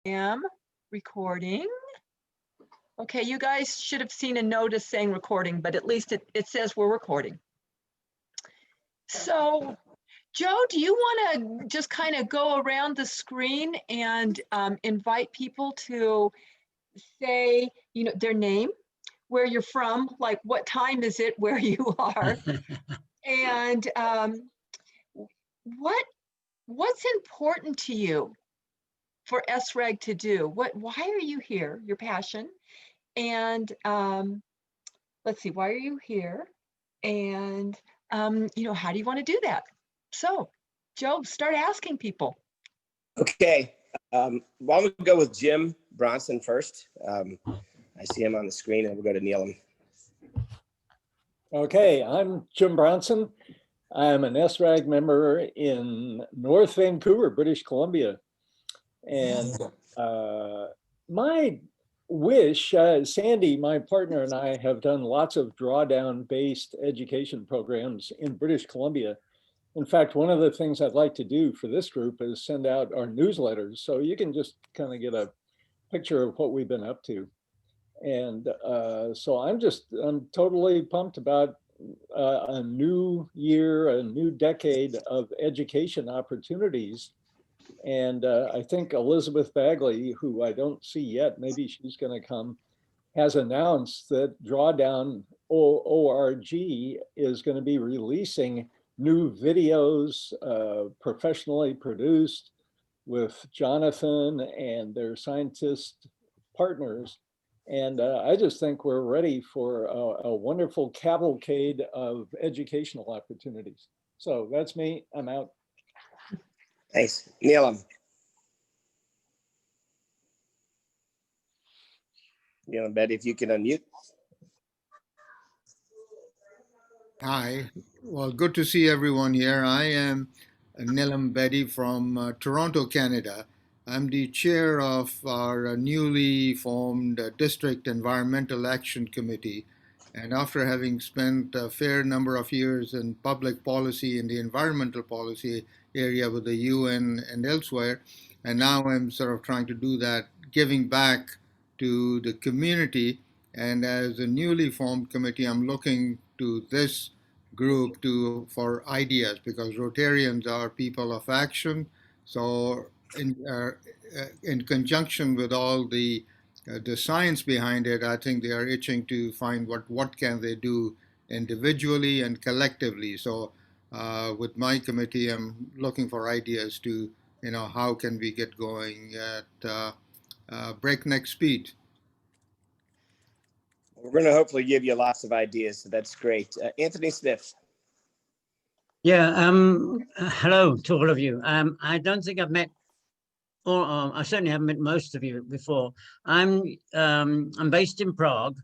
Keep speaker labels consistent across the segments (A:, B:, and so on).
A: am recording. Okay, you guys should have seen a notice saying recording, but at least it says we're recording. So, Joe, do you want to just kind of go around the screen and invite people to say, you know, their name, where you're from, like what time is it where you are, and what's important to you for ESRAG to do? Why are you here? Your passion, and let's see, why are you here? And you know, how do you want to do that? So, Joe, start asking people.
B: Okay, why don't we go with Jim Bronson first? I see him on the screen, and we'll go to Neelam.
C: Okay, I'm Jim Bronson. I'm an ESRAG member in North Vancouver, British Columbia. And my wish, Sandy, my partner, and I have done lots of drawdown-based education programs in British Columbia. In fact, one of the things I'd like to do for this group is send out our newsletters, so you can just kind of get a picture of what we've been up to. And so I'm totally pumped about a new year, a new decade of education opportunities. And I think Elizabeth Bagley, who I don't see yet, maybe she's going to come, has announced that Drawdown ORG is going to be releasing new videos, professionally produced with Jonathan and their scientist partners. And I just think we're ready for a wonderful cavalcade of educational opportunities. So that's me, I'm out.
B: Thanks. Neelam. Neelam, Betty, if you can unmute.
D: Hi, well, good to see everyone here. I am Neelam Bedi from Toronto, Canada. I'm the chair of our newly formed District Environmental Action Committee. And after having spent a fair number of years in public policy in the environmental policy area with the UN and elsewhere, and now I'm sort of trying to do that, giving back to the community. And as a newly formed committee, I'm looking to this group for ideas, because Rotarians are people of action. So in conjunction with all the science behind it, I think they are itching to find what can they do individually and collectively. So with my committee, I'm looking for ideas to, you know, how can we get going at breakneck speed.
B: We're going to hopefully give you lots of ideas, so that's great. Anthony Smith.
E: Yeah, hello to all of you. I don't think I've met, or I certainly haven't met most of you before. I'm based in Prague,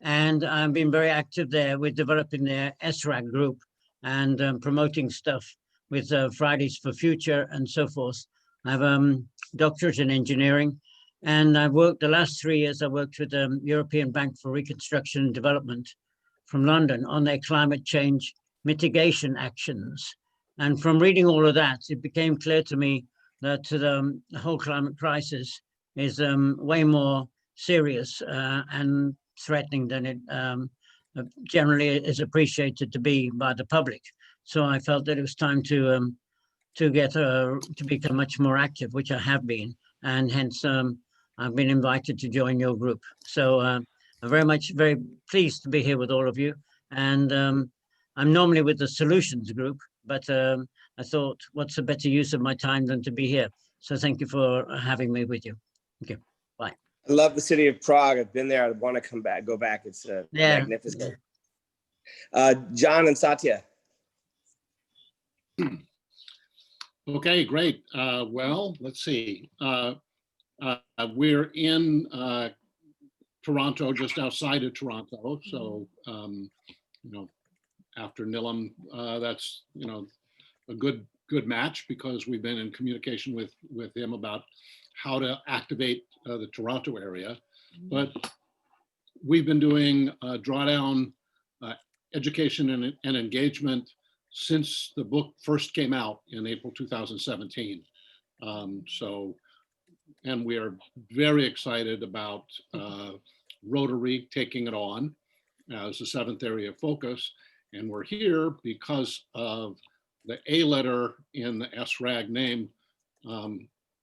E: and I've been very active there with developing the ESRAG group and promoting stuff with Fridays for Future and so forth. I have a doctorate in engineering, and I've worked the last 3 years, I worked with the European Bank for Reconstruction and Development from London on their climate change mitigation actions. And from reading all of that, it became clear to me that the whole climate crisis is way more serious and threatening than it generally is appreciated to be by the public. So I felt that it was time to become much more active, which I have been, and hence I've been invited to join your group. So I'm very pleased to be here with all of you. And I'm normally with the solutions group, but I thought, what's a better use of my time than to be here? So thank you for having me with you. Thank you. Bye.
B: I love the city of Prague. I've been there. I want to go back. It's magnificent. John and Satya.
F: Okay, great. Well, let's see. We're in Toronto, just outside of Toronto. So, you know, after Neelam, that's, you know, a good match, because we've been in communication with him about how to activate the Toronto area. But we've been doing drawdown education and engagement since the book first came out in April 2017. So and we are very excited about Rotary taking it on as the seventh area of focus. And we're here because of the A letter in the ESRAG name.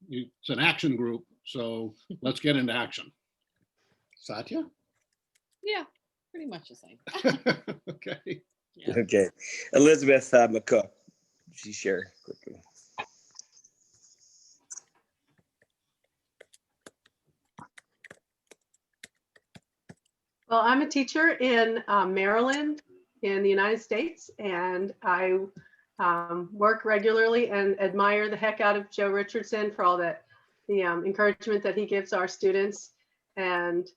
F: It's an action group, so let's get into action. Satya?
G: Yeah, pretty much the same.
F: Okay.
G: Yeah.
B: Okay. Elizabeth McCook, she share quickly.
H: Well, I'm a teacher in Maryland in the United States, and I work regularly and admire the heck out of Joe Richardson for all the encouragement that he gives our students. And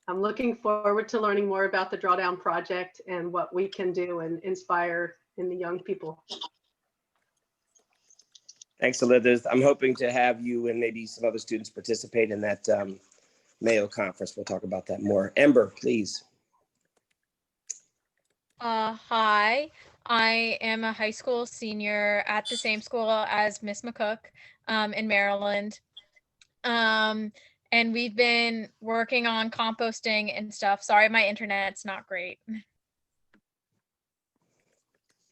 H: I'm looking forward to learning more about the Drawdown project and what we can do and inspire in the young people.
B: Thanks, Elizabeth. I'm hoping to have you and maybe some other students participate in that Mayo conference. We'll talk about that more. Ember, please.
I: Hi, I am a high school senior at the same school as Miss McCook in Maryland. And we've been working on composting and stuff. Sorry, my internet's not great.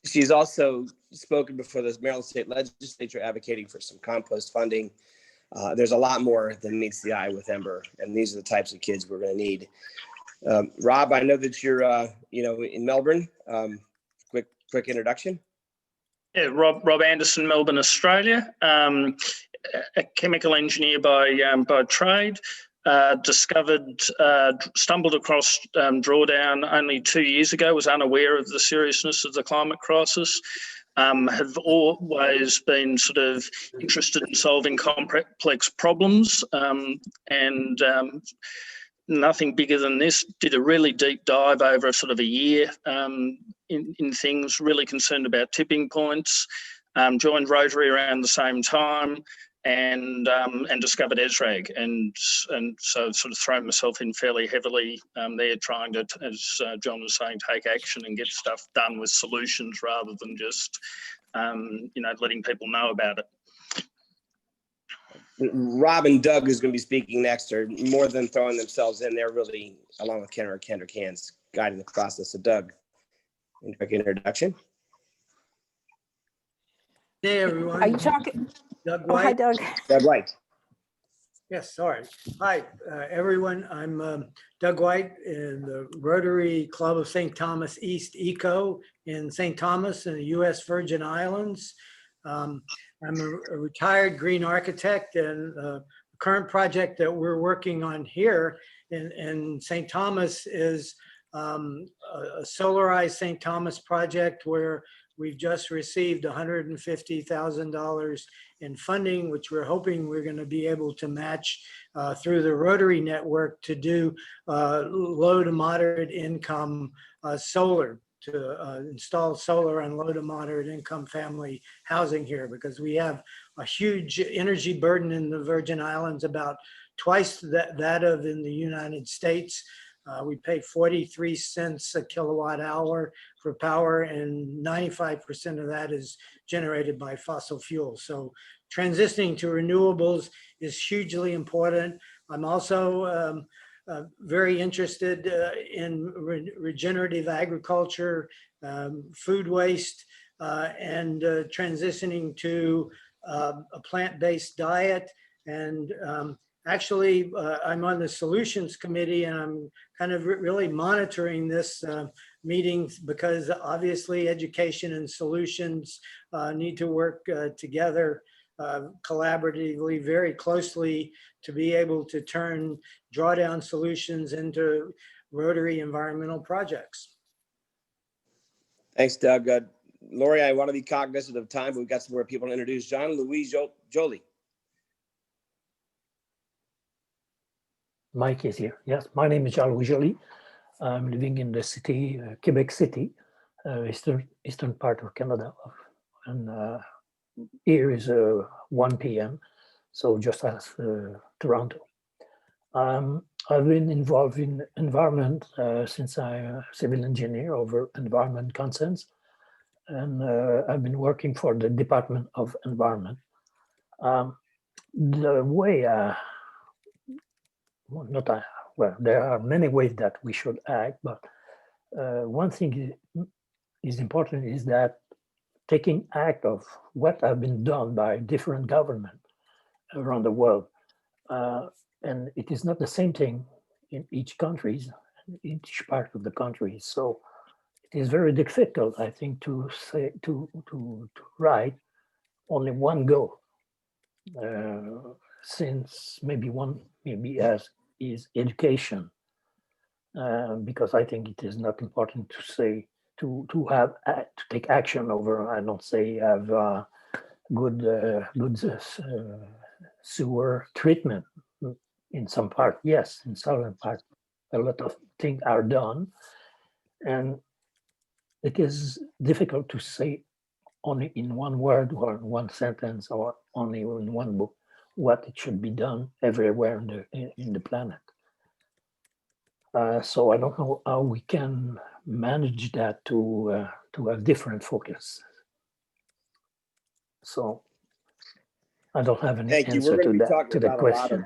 B: She's also spoken before the Maryland State Legislature advocating for some compost funding. There's a lot more than meets the eye with Ember, and these are the types of kids we're going to need. Rob, I know that you're, in Melbourne. Quick introduction.
J: Yeah, Rob Anderson, Melbourne, Australia. A chemical engineer by trade. Stumbled across Drawdown only 2 years ago. Was unaware of the seriousness of the climate crisis. Have always been sort of interested in solving complex problems, and nothing bigger than this. Did a really deep dive over sort of a year in things, really concerned about tipping points. Joined Rotary around the same time, and discovered ESRAG, and so sort of thrown myself in fairly heavily there, trying to, as John was saying, take action and get stuff done with solutions rather than just letting people know about it.
B: Rob and Doug, who's going to be speaking next, are more than throwing themselves in. They're really, along with Kendrick Hands, guiding the process. So Doug, a quick introduction.
K: Hey everyone.
L: Are you talking?
K: Doug
L: Oh,
K: White.
L: hi, Doug.
B: Doug White.
K: Yes, sorry. Hi, everyone. I'm Doug White in the Rotary Club of St. Thomas East Eco in St. Thomas in the U.S. Virgin Islands. I'm a retired green architect, and the current project that we're working on here in St. Thomas is a solarized St. Thomas project where we've just received $150,000 in funding, which we're hoping we're going to be able to match through the Rotary network to do low to moderate income solar, to install solar on low to moderate income family housing here, because we have a huge energy burden in the Virgin Islands, about twice that of in the United States. We pay 43 cents a kilowatt hour for power, and 95% of that is generated by fossil fuels. So transitioning to renewables is hugely important. I'm also very interested in regenerative agriculture, food waste, and transitioning to a plant-based diet. And actually, I'm on the solutions committee, and I'm kind of really monitoring this meeting, because obviously education and solutions need to work together collaboratively, very closely, to be able to turn Drawdown solutions into Rotary environmental projects.
B: Thanks, Doug. Lori, I want to be cognizant of time, but we've got some more people to introduce. Jean-Louis Joly.
M: Mike is here. Yes, my name is Jean-Louis Joly. I'm living in the city, Quebec City, eastern part of Canada. And here is 1 p.m., so just as Toronto. I've been involved in environment since I'm a civil engineer over environment consents, and I've been working for the Department of Environment. the way, well, not well, there are many ways that we should act, but one thing is important is that taking act of what have been done by different governments around the world. And it is not the same thing in each country, each part of the country. So it is very difficult, I think, to say to write only one goal, since maybe as is education, because I think it is not important to say to take action over. I don't say have good sewer treatment in some part. Yes, in southern part, a lot of things are done, and it is difficult to say only in one word or in one sentence or only in one book what it should be done everywhere in the planet. So I don't know how we can manage that to have different focus. So I don't have an answer to that, to the question.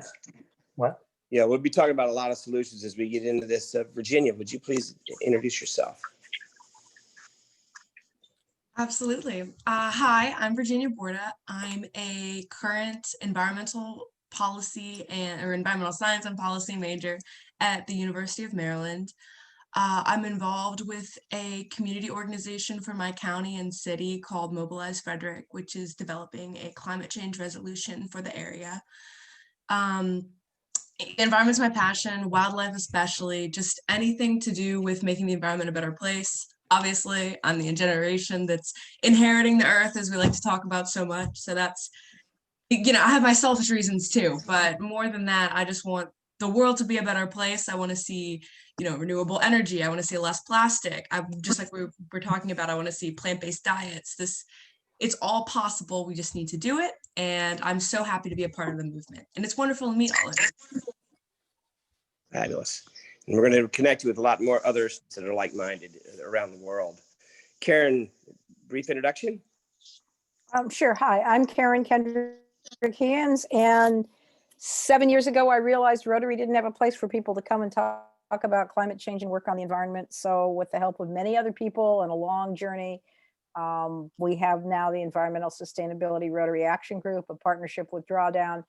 M: What?
B: Yeah, we'll be talking about a lot of solutions as we get into this. Virginia, would you please introduce yourself?
L: Absolutely. Hi, I'm Virginia Borda. I'm a current environmental policy or environmental science and policy major at the University of Maryland. I'm involved with a community organization for my county and city called Mobilize Frederick, which is developing a climate change resolution for the area. Environment's my passion, wildlife especially, just anything to do with making the environment a better place. Obviously, I'm the generation that's inheriting the earth, as we like to talk about so much. So that's, I have my selfish reasons too, but more than that, I just want the world to be a better place. I want to see, renewable energy. I want to see less plastic. Just like we're talking about, I want to see plant-based diets. It's all possible. We just need to do it. And I'm so happy to be a part of the movement. And it's wonderful to meet all of you.
B: Fabulous. And we're going to connect you with a lot more others that are like-minded around the world. Karen, brief introduction?
N: Sure. Hi, I'm Karen Kendrick-Hands, and 7 years ago, I realized Rotary didn't have a place for people to come and talk about climate change and work on the environment. So with the help of many other people and a long journey, we have now the Environmental Sustainability Rotary Action Group, a partnership with Drawdown,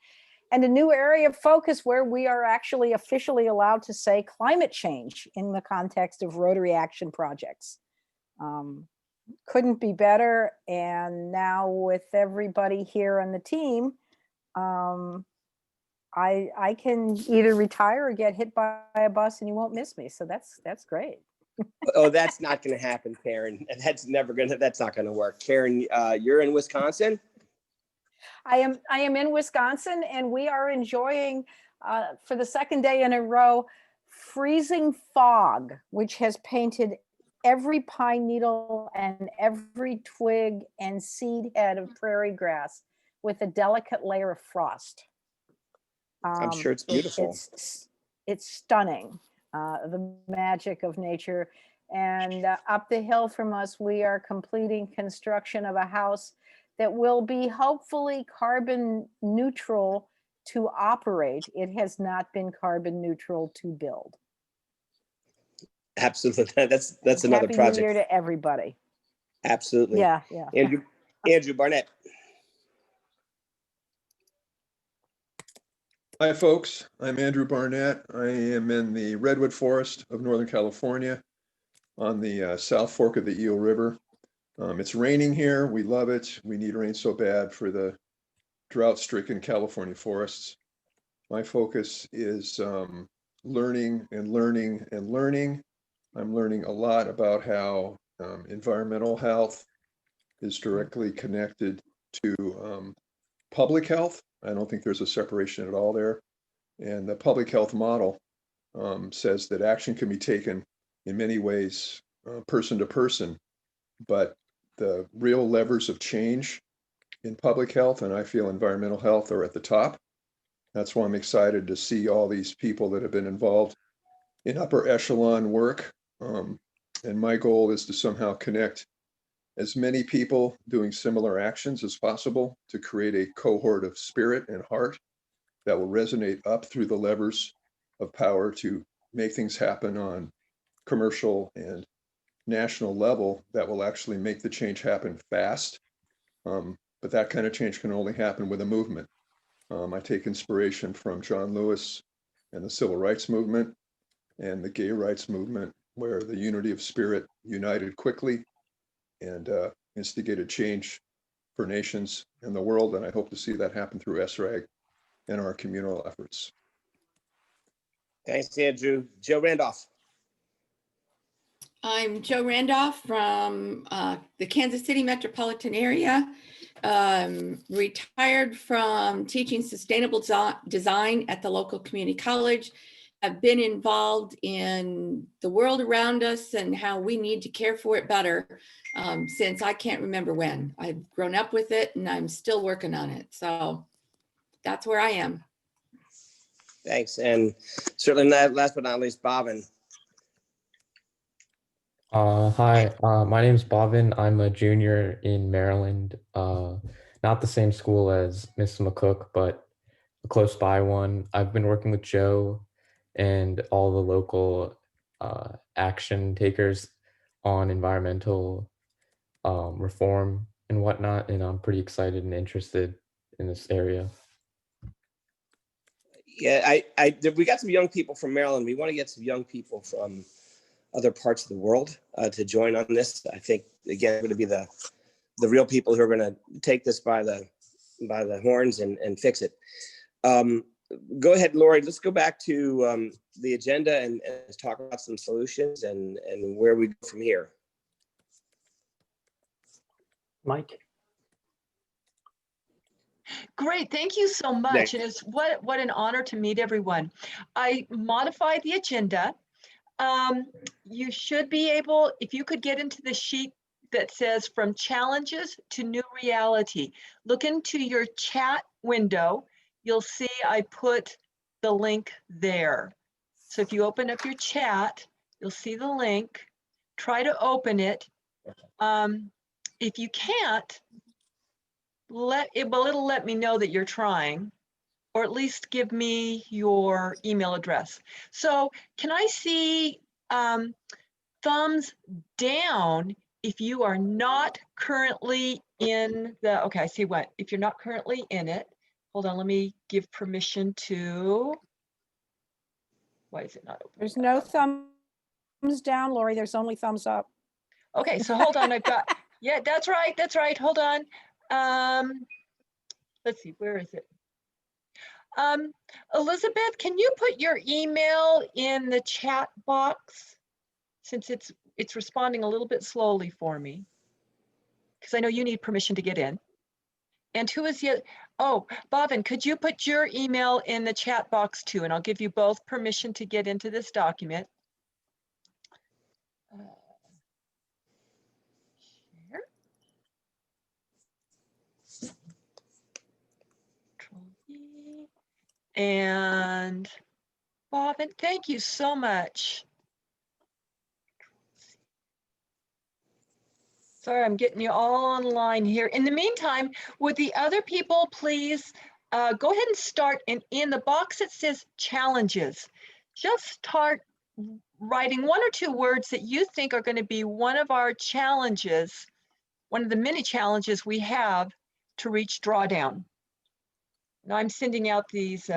N: and a new area of focus where we are actually officially allowed to say climate change in the context of Rotary action projects. Couldn't be better. And now with everybody here on the team, I can either retire or get hit by a bus and you won't miss me. So that's great.
B: Oh, that's not going to happen, Karen. That's not going to work. Karen, you're in Wisconsin?
N: I am in Wisconsin, and we are enjoying, for the second day in a row, freezing fog, which has painted every pine needle and every twig and seed head of prairie grass with a delicate layer of frost.
B: I'm sure it's beautiful.
N: It's stunning, the magic of nature. And up the hill from us, we are completing construction of a house that will be hopefully carbon neutral to operate. It has not been carbon neutral to build.
B: Absolutely. That's another
N: Happy
B: project.
N: New Year to everybody.
B: Absolutely.
N: Yeah.
B: Andrew Barnett.
O: Hi, folks. I'm Andrew Barnett. I am in the Redwood Forest of Northern California on the South Fork of the Eel River. It's raining here. We love it. We need rain so bad for the drought-stricken California forests. My focus is learning and learning and learning. I'm learning a lot about how environmental health is directly connected to public health. I don't think there's a separation at all there. And the public health model says that action can be taken in many ways, person to person, but the real levers of change in public health, and I feel environmental health, are at the top. That's why I'm excited to see all these people that have been involved in upper echelon work. And my goal is to somehow connect as many people doing similar actions as possible to create a cohort of spirit and heart that will resonate up through the levers of power to make things happen on commercial and national level that will actually make the change happen fast. But that kind of change can only happen with a movement. I take inspiration from John Lewis and the civil rights movement and the gay rights movement, where the unity of spirit united quickly and instigated change for nations in the world. And I hope to see that happen through ESRAG and our communal efforts.
B: Thanks, Andrew. Joe Randolph.
P: I'm Joe Randolph from the Kansas City metropolitan area. Retired from teaching sustainable design at the local community college. I've been involved in the world around us and how we need to care for it better since I can't remember when. I've grown up with it and I'm still working on it. So that's where I am.
B: Thanks. And certainly last but not least, Bhavin.
Q: Hi, my name's Bhavin. I'm a junior in Maryland. Not the same school as Miss McCook, but a close by one. I've been working with Joe and all the local action takers on environmental reform and whatnot, and I'm pretty excited and interested in this area.
B: Yeah, we got some young people from Maryland. We want to get some young people from other parts of the world to join on this. I think, again, going to be the real people who are going to take this by the horns and fix it. Go ahead, Lori. Let's go back to the agenda and talk about some solutions and where we go from here.
M: Mike.
A: Great, thank you so much. And it's what an honor to meet everyone. I modified the agenda. You should be able, if you could get into the sheet that says from challenges to new reality, look into your chat window. You'll see I put the link there. So if you open up your chat, you'll see the link. Try to open it. If you can't, it'll let me know that you're trying, or at least give me your email address. So can I see thumbs down if you are not currently in the, okay, I see what, if you're not currently in it. Hold on, let me give permission to, why is it not open?
N: There's no thumbs down, Lori. There's only thumbs up.
A: Okay, so hold on, I've got, yeah, that's right, hold on. Let's see, where is it? Elizabeth, can you put your email in the chat box since it's responding a little bit slowly for me? Because I know you need permission to get in. And who is yet? Oh, Bhavin, could you put your email in the chat box too? And I'll give you both permission to get into this document. Share. Control V. And Bhavin, thank you so much. Sorry, I'm getting you all online here. In the meantime, would the other people please go ahead and start in the box that says challenges, just start writing 1 or 2 words that you think are going to be one of our challenges, one of the many challenges we have to reach drawdown. Now I'm sending out these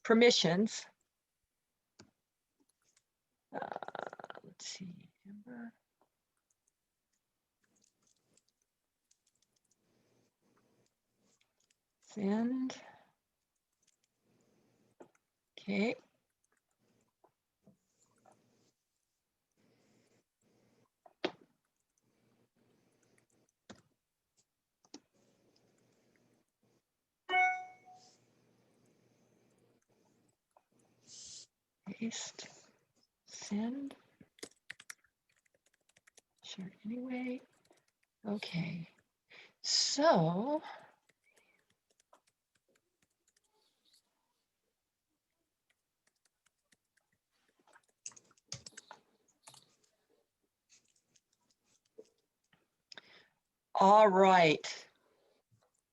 A: permissions. Let's see. Send. Okay. Paste. Send. Share anyway. Okay. So All right.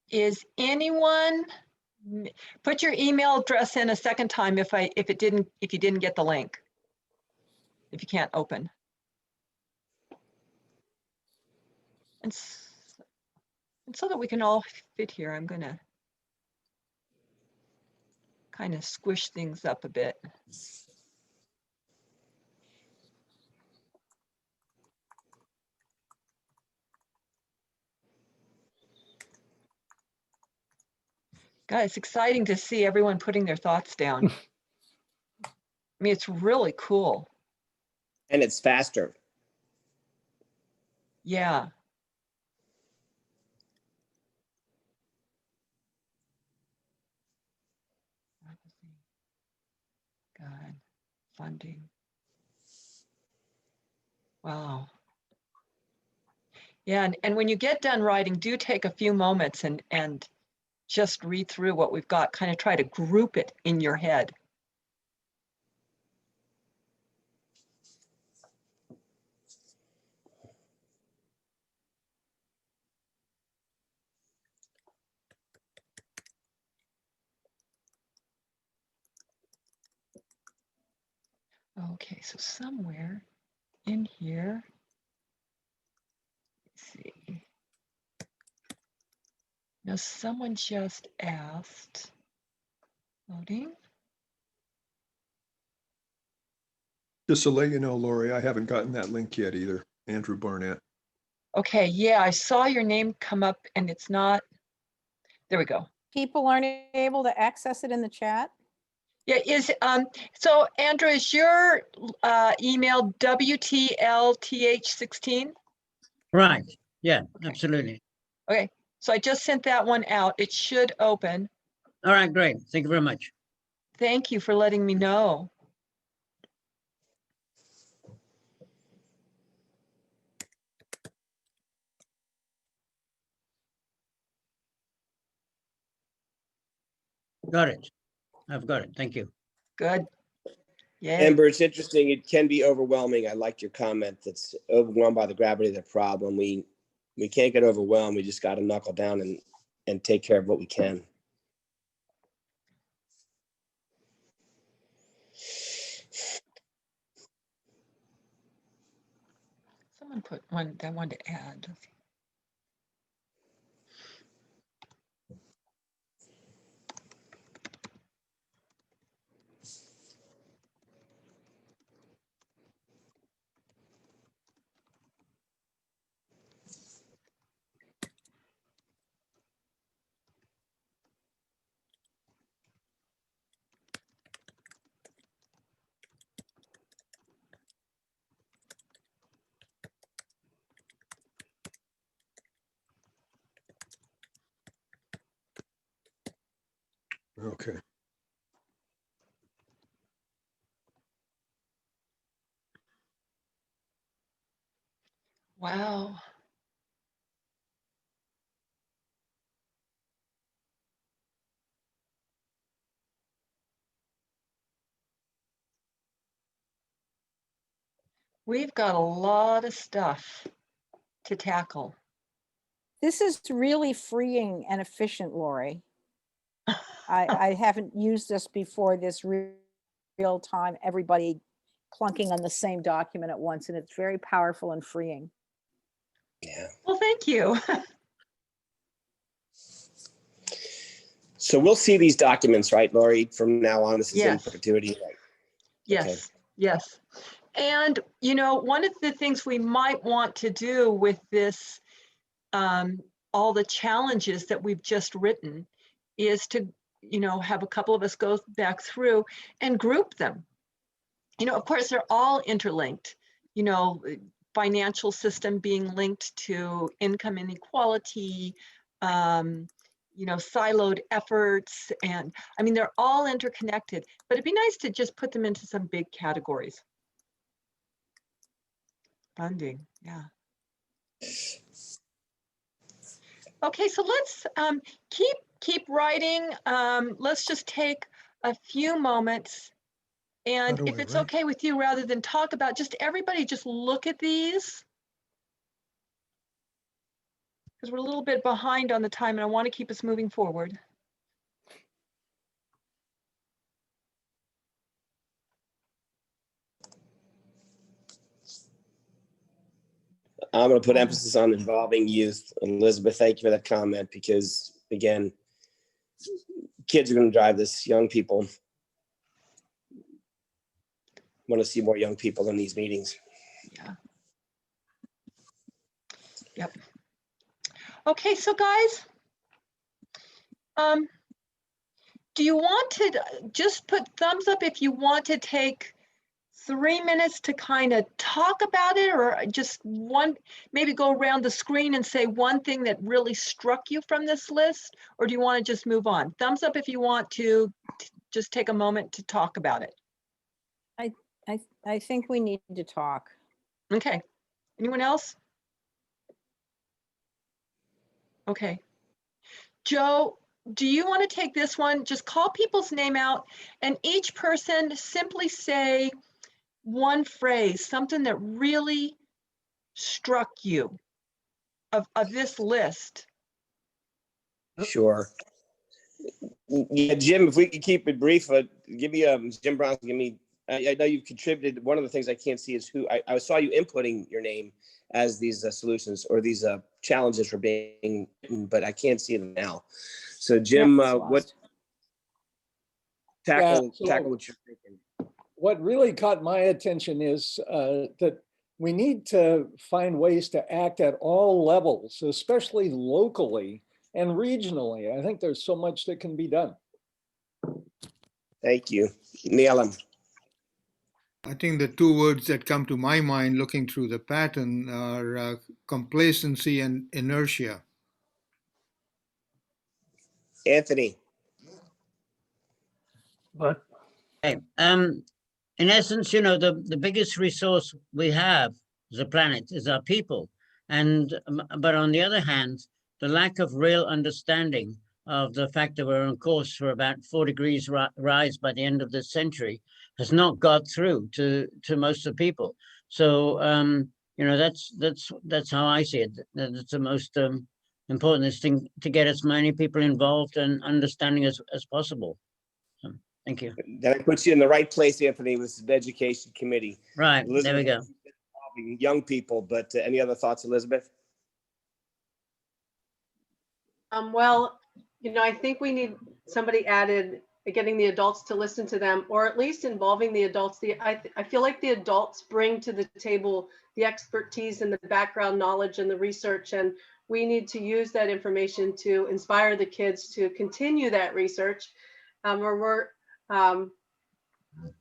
A: Is anyone, put your email address in a second time if you didn't get the link, if you can't open. And so that we can all fit here, I'm gonna kind of squish things up a bit. Guys, it's exciting to see everyone putting their thoughts down. I mean, it's really cool.
B: And it's faster.
A: Yeah. God, funding. Wow. Yeah, and when you get done writing, do take a few moments and just read through what we've got, kind of try to group it in your head. Okay, so somewhere in here, let's see. Now someone just asked, loading.
O: Just to let you know, Lori, I haven't gotten that link yet either. Andrew Barnett.
A: Okay, yeah, I saw your name come up and it's not, there we go.
N: People aren't able to access it in the chat?
A: Yeah, so Andrew, is your email WTLTH16?
E: Right. Yeah, absolutely.
A: Okay, so I just sent that one out. It should open.
E: All right, great. Thank you very much.
A: Thank you for letting me know.
E: Got it. I've got it. Thank you.
A: Good. Yeah.
B: Amber, it's interesting. It can be overwhelming. I liked your comment that's overwhelmed by the gravity of the problem. We can't get overwhelmed. We just got to knuckle down and take care of what we can.
A: Someone put one that I wanted to add.
O: Okay.
A: Wow. We've got a lot of stuff to tackle.
N: This is really freeing and efficient, Lori. I haven't used this before, this real time, everybody clunking on the same document at once, and it's very powerful and freeing.
B: Yeah.
A: Well, thank you.
B: So we'll see these documents, right, Lori, from now on? This is in
A: Yes.
B: perpetuity. Right?
A: Yes,
B: Okay.
A: yes. And, you know, one of the things we might want to do with this, all the challenges that we've just written, is to, you know, have a couple of us go back through and group them. You know, of course, they're all interlinked, you know, financial system being linked to income inequality, you know, siloed efforts. And I mean, they're all interconnected, but it'd be nice to just put them into some big categories. Funding, yeah. Okay, so let's keep writing. Let's just take a few moments, and if it's okay with you, rather than talk about, just everybody just look at these. because we're a little bit behind on the time and I want to keep us moving forward.
B: I'm going to put emphasis on involving youth. Elizabeth, thank you for that comment, because again, kids are going to drive this. Young people want to see more young people in these meetings.
A: Yeah. Yep. Okay, so guys, do you want to just put thumbs up if you want to take 3 minutes to kind of talk about it, or just one, maybe go around the screen and say one thing that really struck you from this list, or do you want to just move on? Thumbs up if you want to just take a moment to talk about it.
N: I think we need to talk.
A: Okay. Anyone else? Okay. Joe, do you want to take this one? Just call people's name out and each person simply say one phrase, something that really struck you of this list.
B: Sure. Yeah, Jim, if we could keep it brief, give me Jim Brown. Give me. I know you've contributed. One of the things I can't see is who. I saw you inputting your name as these solutions or these challenges for being, but I can't see them now. So Jim, what tackle what you're thinking.
C: What really caught my attention is that we need to find ways to act at all levels, especially locally and regionally. I think there's so much that can be done.
B: Thank you. Neelam.
D: I think the two words that come to my mind looking through the pattern are complacency and inertia.
B: Anthony.
M: But
E: Okay. In essence, you know, the biggest resource we have as a planet is our people. And but on the other hand, the lack of real understanding of the fact that we're on course for about 4 degrees rise by the end of this century has not got through to most of the people. So you know, that's how I see it. That's the most important thing, to get as many people involved and understanding as possible. So, thank you.
B: That puts you in the right place, Anthony, with the education committee.
E: Right,
B: Elizabeth,
E: there we go.
B: Young people, but any other thoughts, Elizabeth?
H: Well, you know, I think we need somebody added, getting the adults to listen to them, or at least involving the adults. I feel like the adults bring to the table the expertise and the background knowledge and the research, and we need to use that information to inspire the kids to continue that research.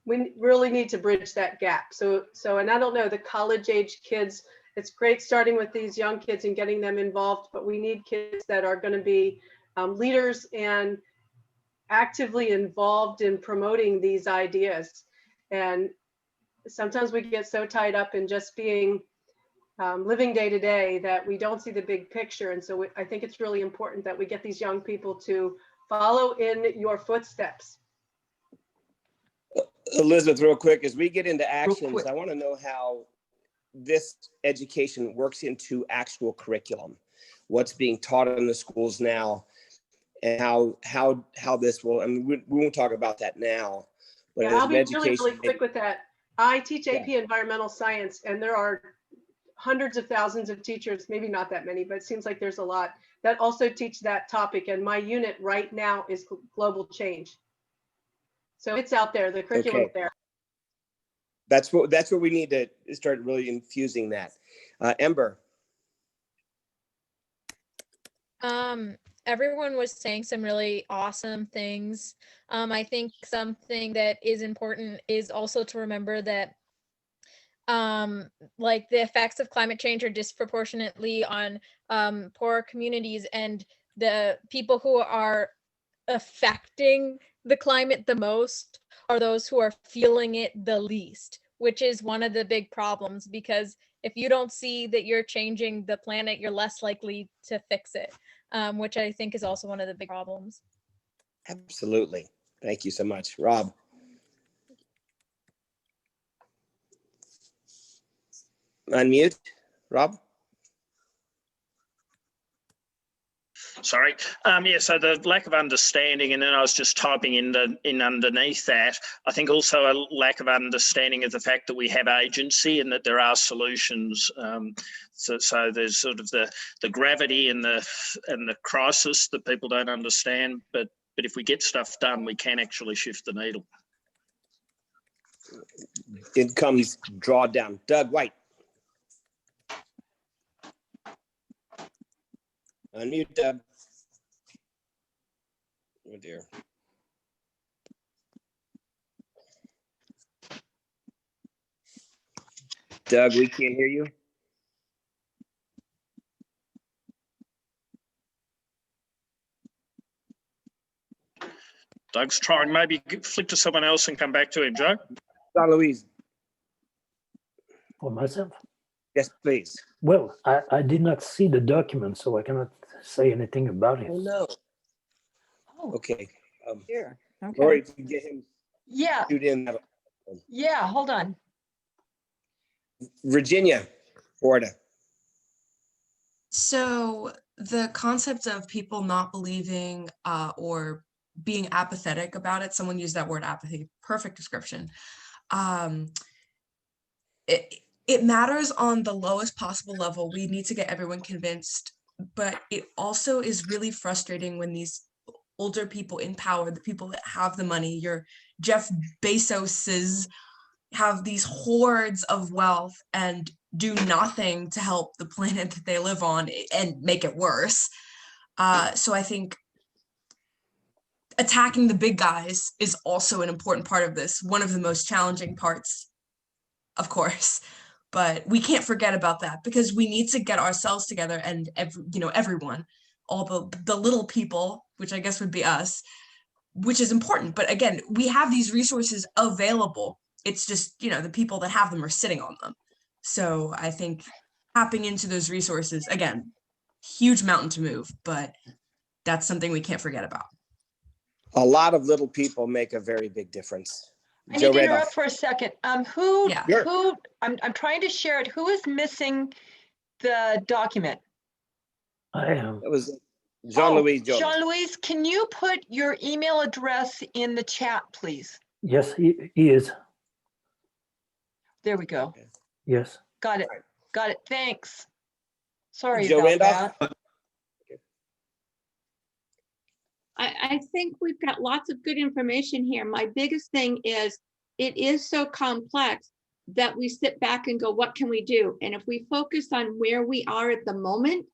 H: We really need to bridge that gap. So, and I don't know, the college age kids, it's great starting with these young kids and getting them involved, but we need kids that are going to be leaders and actively involved in promoting these ideas. And sometimes we get so tied up in just being living day to day that we don't see the big picture. And so I think it's really important that we get these young people to follow in your footsteps.
B: Elizabeth, real quick, as we get into actions, I want to know how this education works into actual curriculum, what's being taught in the schools now, and how this will. I mean, we won't talk about that now, but
H: Yeah,
B: as
H: I'll
B: an
H: be really quick with that. I teach AP Environmental Science, and there are hundreds of thousands of teachers, maybe not that many, but it seems like there's a lot that also teach that topic. And my unit right now is global change. So it's out there, the curriculum's there.
B: That's what we need to start really infusing that. Ember.
I: Everyone was saying some really awesome things. I think something that is important is also to remember that like the effects of climate change are disproportionately on poorer communities, and the people who are affecting the climate the most are those who are feeling it the least, which is one of the big problems, because if you don't see that you're changing the planet, you're less likely to fix it, which I think is also one of the big problems.
B: Absolutely. Thank you so much. Rob. Unmute, Rob.
J: Sorry. Yeah, so the lack of understanding, and then I was just typing in underneath that, I think also a lack of understanding of the fact that we have agency and that there are solutions. So there's sort of the gravity and the crisis that people don't understand, but if we get stuff done, we can actually shift the needle.
B: In comes Drawdown. Doug White. Unmute, Doug. Oh dear. Doug, we can't hear you.
J: Doug's trying, maybe flick to someone else and come back to him, Joe.
B: John Louise.
M: For myself?
B: Yes, please.
M: Well, I did not see the document, so I cannot say anything about it.
B: Oh, no. Okay.
N: Here. Okay.
B: Lori, if you get him
A: Yeah.
B: shoot in.
A: Yeah, hold on.
B: Virginia, Florida.
L: So the concept of people not believing or being apathetic about it, someone used that word apathy, perfect description. It matters on the lowest possible level. We need to get everyone convinced, but it also is really frustrating when these older people in power, the people that have the money, your Jeff Bezoses, have these hordes of wealth and do nothing to help the planet that they live on and make it worse. So I think attacking the big guys is also an important part of this. One of the most challenging parts, of course, but we can't forget about that because we need to get ourselves together and everyone, all the little people, which I guess would be us, which is important. But again, we have these resources available. It's just, the people that have them are sitting on them. So I think tapping into those resources, again, huge mountain to move, but that's something we can't forget about.
B: A lot of little people make a very big difference.
A: I need to interrupt for a second. I'm trying to share it. Who is missing the document?
M: I am.
B: It was Jean-Louis Jones.
A: Jean-Louis, can you put your email address in the chat, please?
M: Yes, he is.
A: There we go.
M: Yes.
A: Got it. Got it. Thanks. Sorry
B: Joe
A: about
B: Randolph?
A: that.
P: I think we've got lots of good information here. My biggest thing is it is so complex that we sit back and go, what can we do? And if we focus on where we are at the moment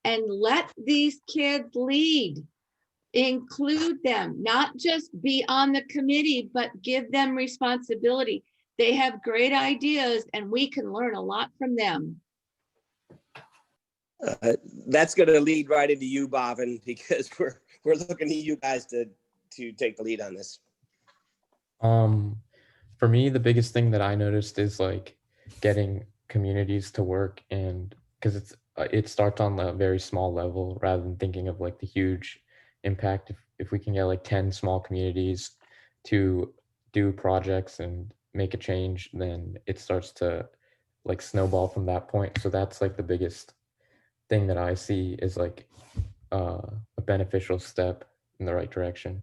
P: and let these kids lead, include them, not just be on the committee, but give them responsibility. They have great ideas and we can learn a lot from them.
B: That's going to lead right into you, Bhavin, because we're looking at you guys to take the lead on this.
Q: For me, the biggest thing that I noticed is like getting communities to work, and because it starts on a very small level rather than thinking of like the huge impact. If we can get like 10 small communities to do projects and make a change, then it starts to like snowball from that point. So that's like the biggest thing that I see is like a beneficial step in the right direction.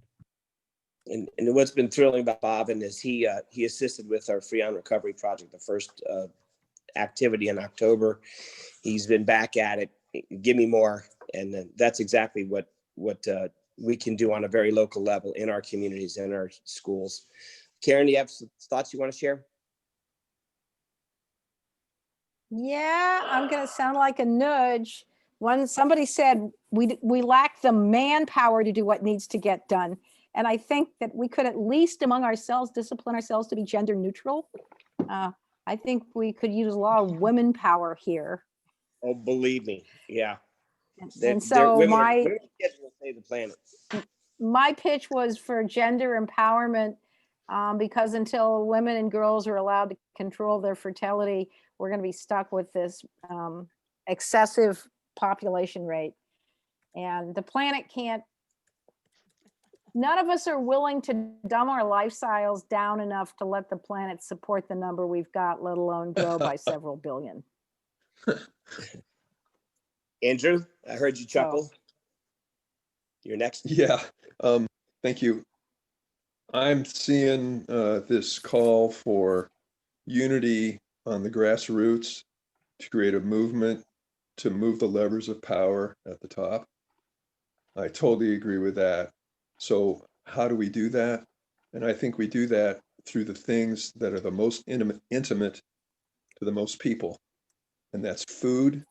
B: And what's been thrilling about Bhavin is he assisted with our Free on Recovery project, the first activity in October. He's been back at it. Give me more, and that's exactly what we can do on a very local level in our communities, in our schools. Karen, do you have some thoughts you want to share?
N: Yeah, I'm going to sound like a nudge. Somebody said we lack the manpower to do what needs to get done. And I think that we could at least among ourselves discipline ourselves to be gender neutral. I think we could use a lot of women power here.
B: Oh, believe me. Yeah.
N: And so
B: women kids will save the planet.
N: My pitch was for gender empowerment because until women and girls are allowed to control their fertility, we're going to be stuck with this excessive population rate. And the planet can't, none of us are willing to dumb our lifestyles down enough to let the planet support the number we've got, let alone grow by several billion.
B: Andrew, I heard you chuckle. you're next.
O: Yeah, thank you. I'm seeing this call for unity on the grassroots to create a movement to move the levers of power at the top. I totally agree with that. So how do we do that? And I think we do that through the things that are the most intimate to the most people. And that's food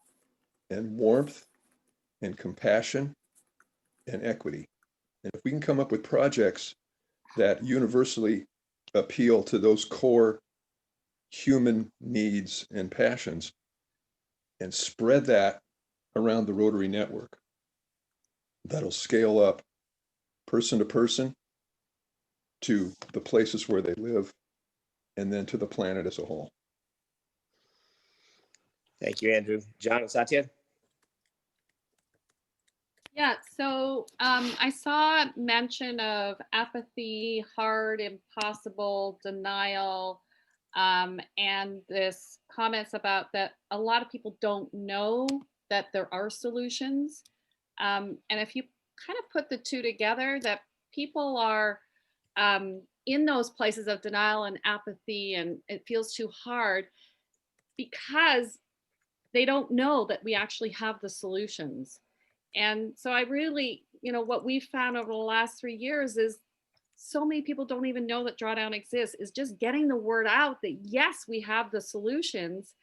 O: and warmth and compassion and equity. And if we can come up with projects that universally appeal to those core human needs and passions and spread that around the Rotary network, that'll scale up person to person, to the places where they live, and then to the planet as a whole.
B: Thank you, Andrew. John and Satya?
G: Yeah, so I saw mention of apathy, hard, impossible, denial, and this comments about that a lot of people don't know that there are solutions. And if you kind of put the two together, that people are in those places of denial and apathy, and it feels too hard because they don't know that we actually have the solutions. And so I really, what we've found over the last 3 years is so many people don't even know that Drawdown exists, is just getting the word out that yes, we have the solutions,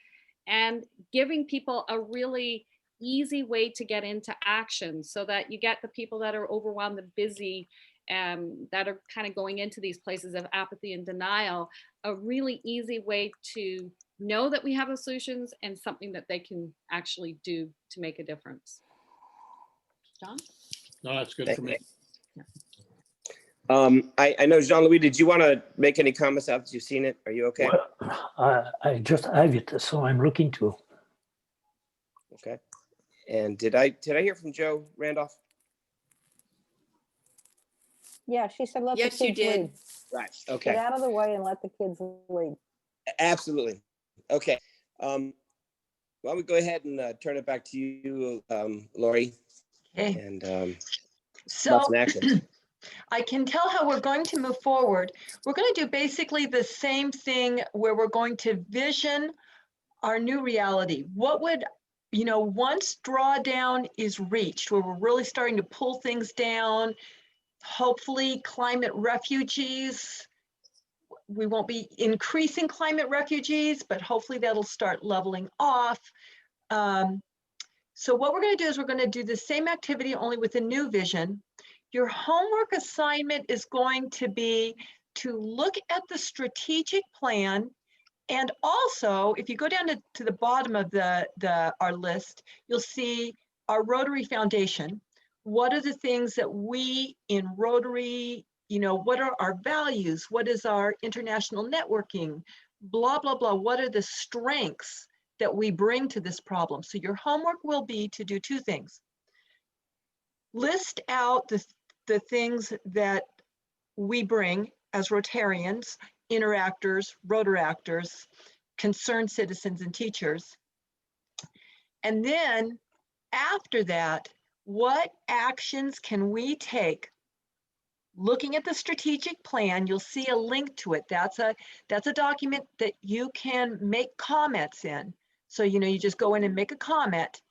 G: and giving people a really easy way to get into action so that you get the people that are overwhelmed and busy, that are kind of going into these places of apathy and denial, a really easy way to know that we have the solutions and something that they can actually do to make a difference. John?
F: No, that's good for me.
B: I know, Jean-Louis, did you want to make any comments after you've seen it? Are you okay?
M: Well, I just have it, so I'm looking to.
B: Okay. And did I hear from Joe Randolph?
N: Yeah, she said let
P: Yes,
N: the
P: you
N: kids
P: did.
N: lead.
B: Right. Okay.
N: Get out of the way and let the kids lead.
B: Absolutely. Okay. Why don't we go ahead and turn it back to you, Lori?
A: Okay.
B: And
A: So
B: some action.
A: I can tell how we're going to move forward. We're going to do basically the same thing where we're going to vision our new reality. What would, once drawdown is reached, where we're really starting to pull things down, hopefully climate refugees, we won't be increasing climate refugees, but hopefully that'll start leveling off. So what we're going to do is we're going to do the same activity only with a new vision. Your homework assignment is going to be to look at the strategic plan. And also, if you go down to the bottom of our list, you'll see our Rotary Foundation. What are the things that we in Rotary, what are our values? What is our international networking? Blah, blah, blah. What are the strengths that we bring to this problem? So your homework will be to do two things. List out the things that we bring as Rotarians, interactors, Rotaractors, concerned citizens and teachers. And then after that, what actions can we take? Looking at the strategic plan, you'll see a link to it. That's a document that you can make comments in. So, you just go in and make a comment.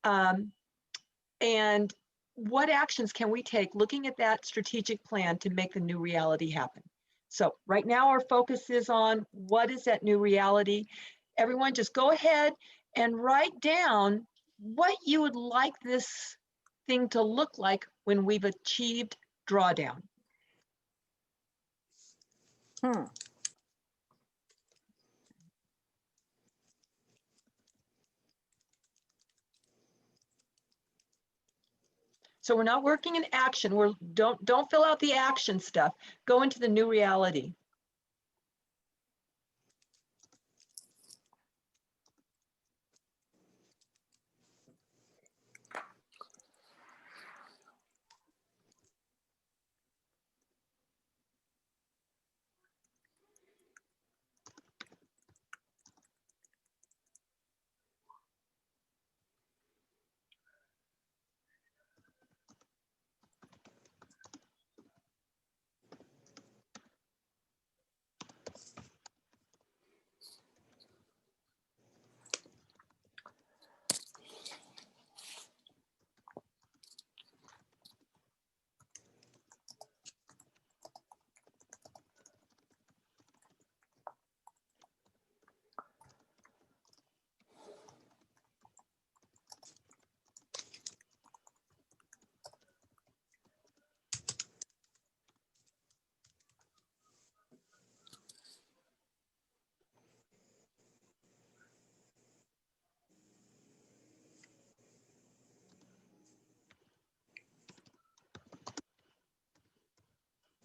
A: And what actions can we take looking at that strategic plan to make the new reality happen? So right now our focus is on what is that new reality. Everyone just go ahead and write down what you would like this thing to look like when we've achieved drawdown. So we're not working in action. Don't fill out the action stuff. Go into the new reality.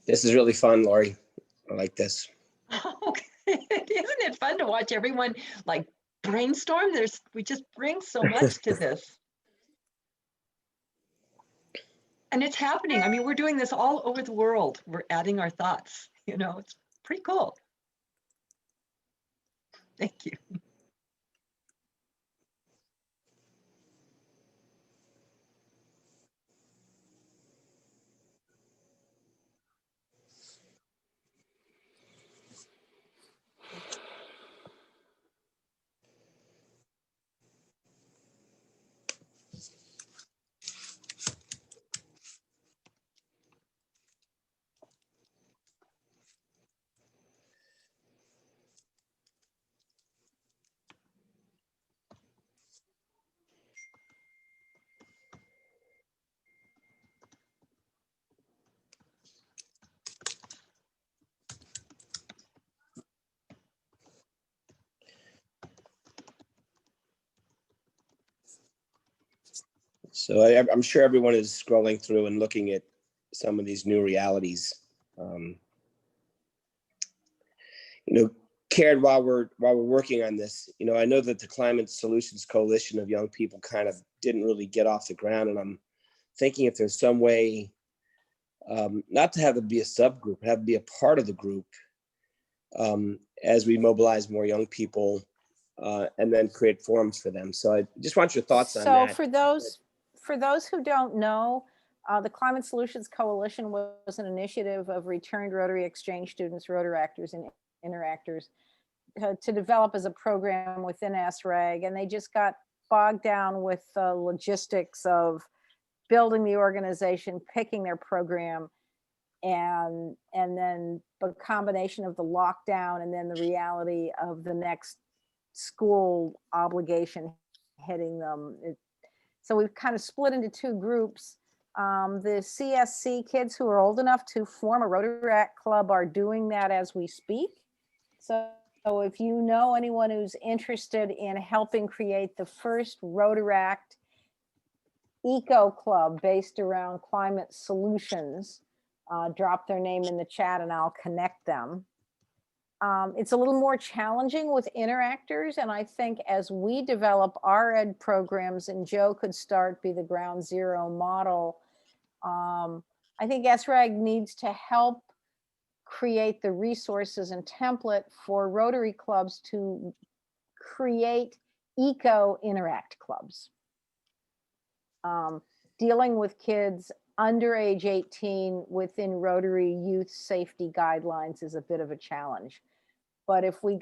B: This is really fun, Lori. I like this.
A: Okay. Isn't it fun to watch everyone like brainstorm? We just bring so much to this. And it's happening. I mean, we're doing this all over the world. We're adding our thoughts, it's pretty cool. Thank you.
B: So I'm sure everyone is scrolling through and looking at some of these new realities. Karen, while we're working on this, I know that the Climate Solutions Coalition of young people kind of didn't really get off the ground, and I'm thinking if there's some way, not to have it be a subgroup, have it be a part of the group as we mobilize more young people and then create forums for them. So I just want your thoughts on that.
N: So for those who don't know, the Climate Solutions Coalition was an initiative of returned Rotary Exchange students, Rotaractors, and Interactors to develop as a program within ESRAG, and they just got bogged down with the logistics of building the organization, picking their program, and then the combination of the lockdown and then the reality of the next school obligation hitting them. So we've kind of split into two groups. The CSC kids who are old enough to form a Rotaract club are doing that as we speak. So if you know anyone who's interested in helping create the first Rotaract eco club based around climate solutions, drop their name in the chat and I'll connect them. It's a little more challenging with interactors, and I think as we develop our ed programs, and Joe could be the ground zero model, I think ESRAG needs to help create the resources and template for Rotary clubs to create eco interact clubs. Dealing with kids under age 18 within Rotary youth safety guidelines is a bit of a challenge. But if we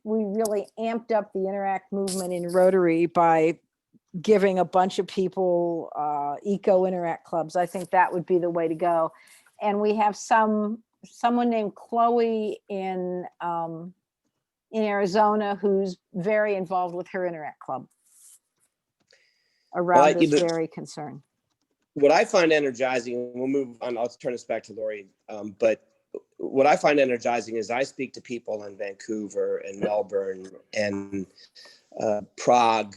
N: really amped up the interact movement in Rotary by giving a bunch of people eco interact clubs, I think that would be the way to go. And we have someone named Chloe in Arizona who's very involved with her interact club around this very concern.
B: What I find energizing, we'll move on, I'll turn this back to Lori, but what I find energizing is I speak to people in Vancouver and Melbourne and Prague.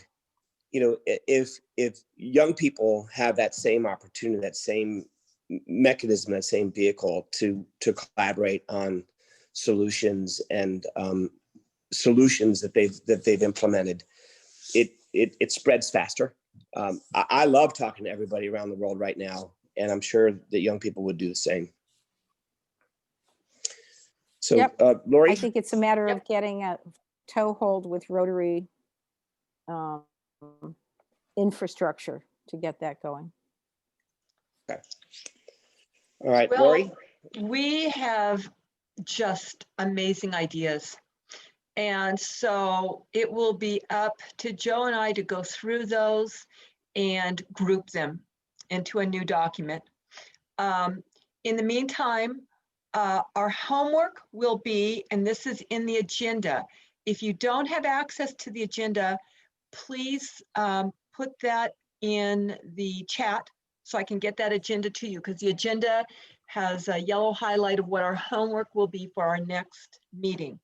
B: If young people have that same opportunity, that same mechanism, that same vehicle to collaborate on solutions and solutions that they've implemented, it spreads faster. I love talking to everybody around the world right now, and I'm sure that young people would do the same. So,
N: yep.
B: Lori?
N: I think it's a matter of getting a toehold with Rotary infrastructure to get that going.
B: Okay. All right,
A: well,
B: Lori?
A: We have just amazing ideas. And so it will be up to Joe and I to go through those and group them into a new document. In the meantime, our homework will be, and this is in the agenda, if you don't have access to the agenda, please put that in the chat so I can get that agenda to you, because the agenda has a yellow highlight of what our homework will be for our next meeting.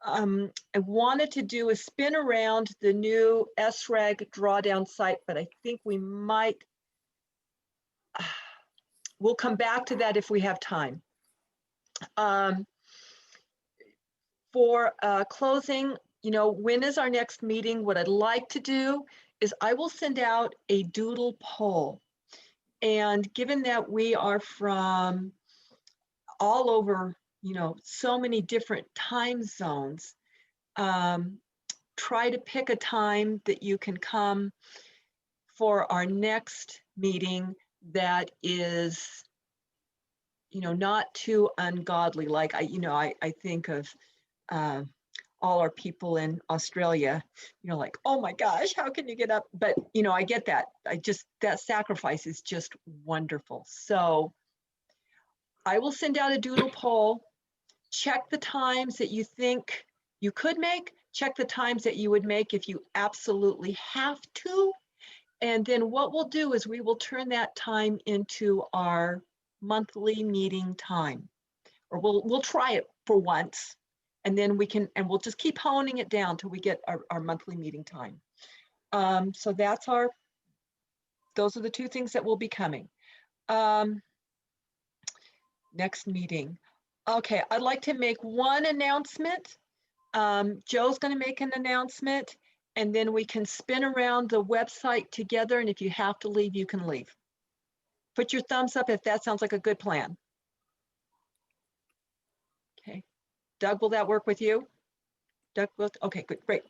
A: I wanted to do a spin around the new ESRAG drawdown site, but I think we might we'll come back to that if we have time. For closing, when is our next meeting? What I'd like to do is I will send out a doodle poll. And given that we are from all over, so many different time zones, try to pick a time that you can come for our next meeting that is, not too ungodly. Like I think of all our people in Australia, like, oh my gosh, how can you get up? But, I get that. That sacrifice is just wonderful. So I will send out a doodle poll, check the times that you think you could make, check the times that you would make if you absolutely have to. And then what we'll do is we will turn that time into our monthly meeting time, or we'll try it for once. And then we'll just keep honing it down till we get our monthly meeting time. So those are the two things that will be coming. Next meeting. Okay, I'd like to make one announcement. Joe's gonna make an announcement, and then we can spin around the website together, and if you have to leave, you can leave. Put your thumbs up if that sounds like a good plan. Okay. Doug, will that work with you? Doug, okay, good, great.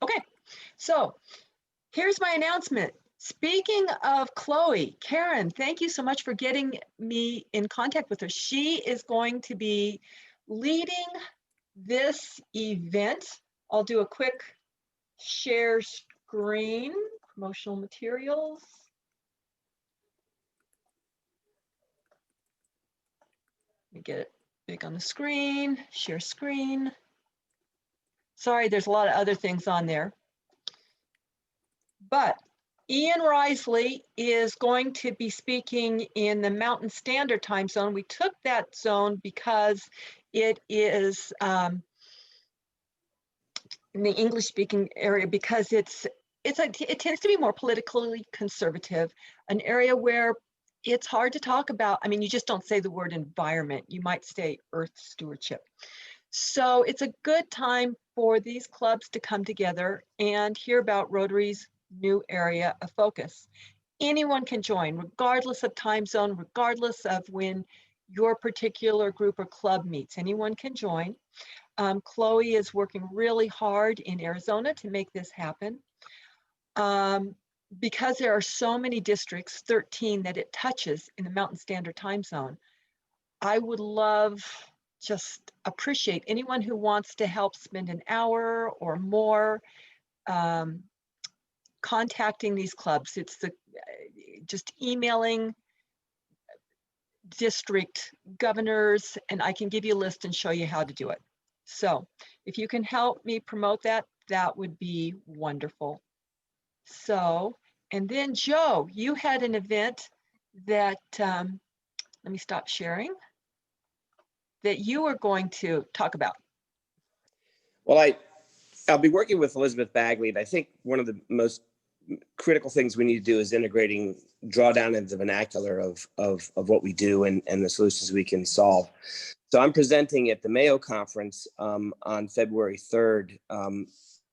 A: Okay, so here's my announcement. Speaking of Chloe, Karen, thank you so much for getting me in contact with her. She is going to be leading this event. I'll do a quick share screen, promotional materials. Let me get it big on the screen, share screen. Sorry, there's a lot of other things on there. But Ian Risley is going to be speaking in the Mountain Standard Time Zone. We took that zone because it is in the English-speaking area, because it tends to be more politically conservative, an area where it's hard to talk about. I mean, you just don't say the word environment. You might say earth stewardship. So it's a good time for these clubs to come together and hear about Rotary's new area of focus. Anyone can join, regardless of time zone, regardless of when your particular group or club meets. Anyone can join. Chloe is working really hard in Arizona to make this happen. Because there are so many districts, 13 that it touches in the Mountain Standard Time Zone, I would just appreciate anyone who wants to help spend an hour or more contacting these clubs. It's just emailing district governors, and I can give you a list and show you how to do it. So if you can help me promote that, that would be wonderful. So, and then Joe, you had an event that, let me stop sharing, that you were going to talk about.
B: Well, I'll be working with Elizabeth Bagley, and I think one of the most critical things we need to do is integrating Drawdown into the vernacular of what we do and the solutions we can solve. So I'm presenting at the Mayo Conference on February 3rd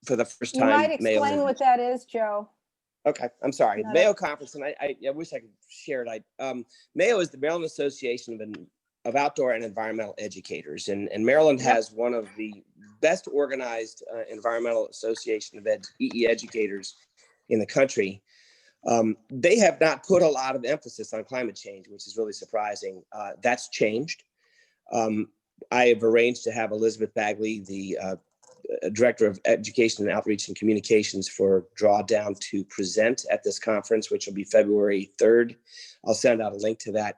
B: for the first time.
N: You might explain what that is, Joe.
B: Okay, I'm sorry. Mayo Conference, and I wish I could share it. Mayo is the Maryland Association of Outdoor and Environmental Educators, and Maryland has one of the best organized environmental association of EE educators in the country. They have not put a lot of emphasis on climate change, which is really surprising. That's changed. I have arranged to have Elizabeth Bagley, the Director of Education and Outreach and Communications for Drawdown, to present at this conference, which will be February 3rd. I'll send out a link to that.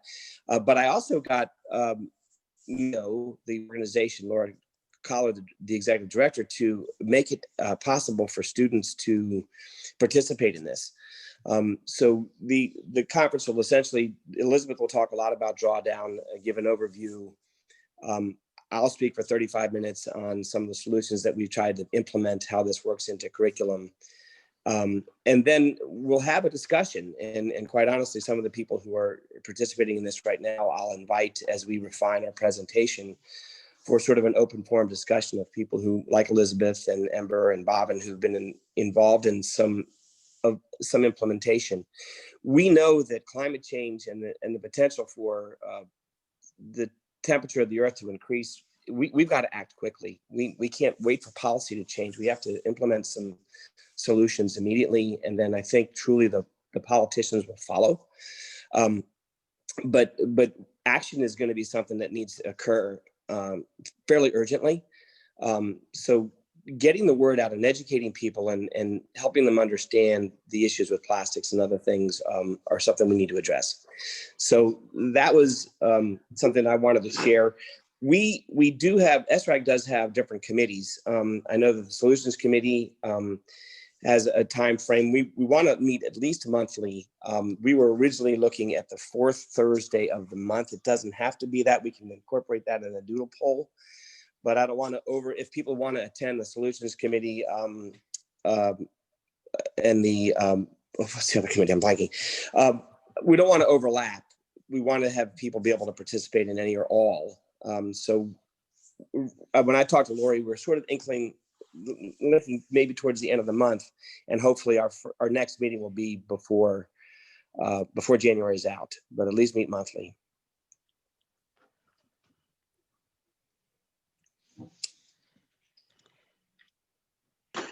B: But I also got, the organization, Laura Collar, the Executive Director, to make it possible for students to participate in this. So the conference will essentially, Elizabeth will talk a lot about Drawdown, give an overview. I'll speak for 35 minutes on some of the solutions that we've tried to implement, how this works into curriculum. And then we'll have a discussion. And quite honestly, some of the people who are participating in this right now, I'll invite as we refine our presentation for sort of an open forum discussion of people who, like Elizabeth and Ember and Bobbin, who've been involved in some implementation. We know that climate change and the potential for the temperature of the earth to increase, we've got to act quickly. We can't wait for policy to change. We have to implement some solutions immediately. And then I think truly the politicians will follow. But action is going to be something that needs to occur fairly urgently. So getting the word out and educating people and helping them understand the issues with plastics and other things are something we need to address. So that was something I wanted to share. We do have, ESRAG does have different committees. I know that the Solutions Committee has a time frame. We want to meet at least monthly. We were originally looking at the fourth Thursday of the month. It doesn't have to be that. We can incorporate that in a doodle poll. But I don't want to if people want to attend the Solutions Committee and the, what's the other committee? I'm blanking. We don't want to overlap. We want to have people be able to participate in any or all. So when I talked to Lori, we're sort of looking maybe towards the end of the month, and hopefully our next meeting will be before January is out, but at least meet monthly.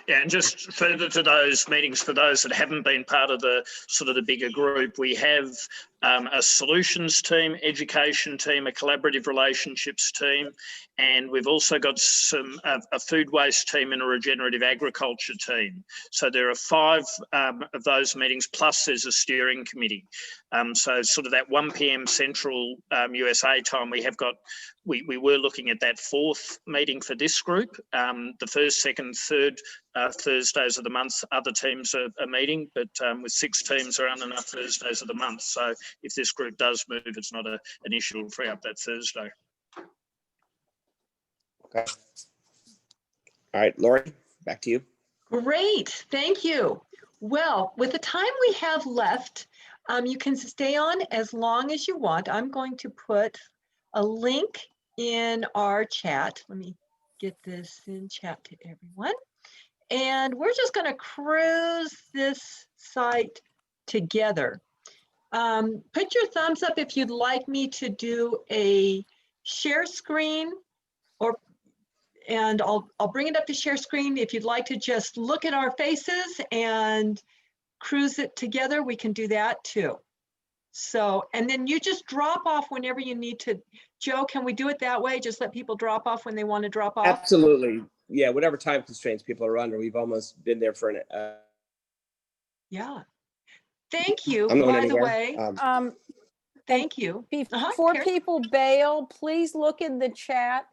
J: Yeah, and just further to those meetings, for those that haven't been part of the sort of the bigger group, we have a solutions team, education team, a collaborative relationships team, and we've also got a food waste team and a regenerative agriculture team. So there are 5 of those meetings, plus there's a steering committee. So sort of that 1 p.m. Central USA time, we were looking at that 4th meeting for this group. The 1st, 2nd, 3rd Thursdays of the month, other teams are meeting, but with 6 teams, there aren't enough Thursdays of the month. So if this group does move, it's not an issue. We'll free up that Thursday.
B: Okay. All right, Lori, back to you.
A: Great, thank you. Well, with the time we have left, you can stay on as long as you want. I'm going to put a link in our chat. Let me get this in chat to everyone. And we're just going to cruise this site together. Put your thumbs up if you'd like me to do a share screen, and I'll bring it up to share screen. If you'd like to just look at our faces and cruise it together, we can do that too. So, and then you just drop off whenever you need to. Joe, can we do it that way? Just let people drop off when they want to drop off?
B: Absolutely. Yeah, whatever time constraints people are under, we've almost been there for an
A: yeah. Thank you,
B: I'm going
A: by the
B: anywhere.
A: way. Thank you.
N: Before people bail, please look in the chat.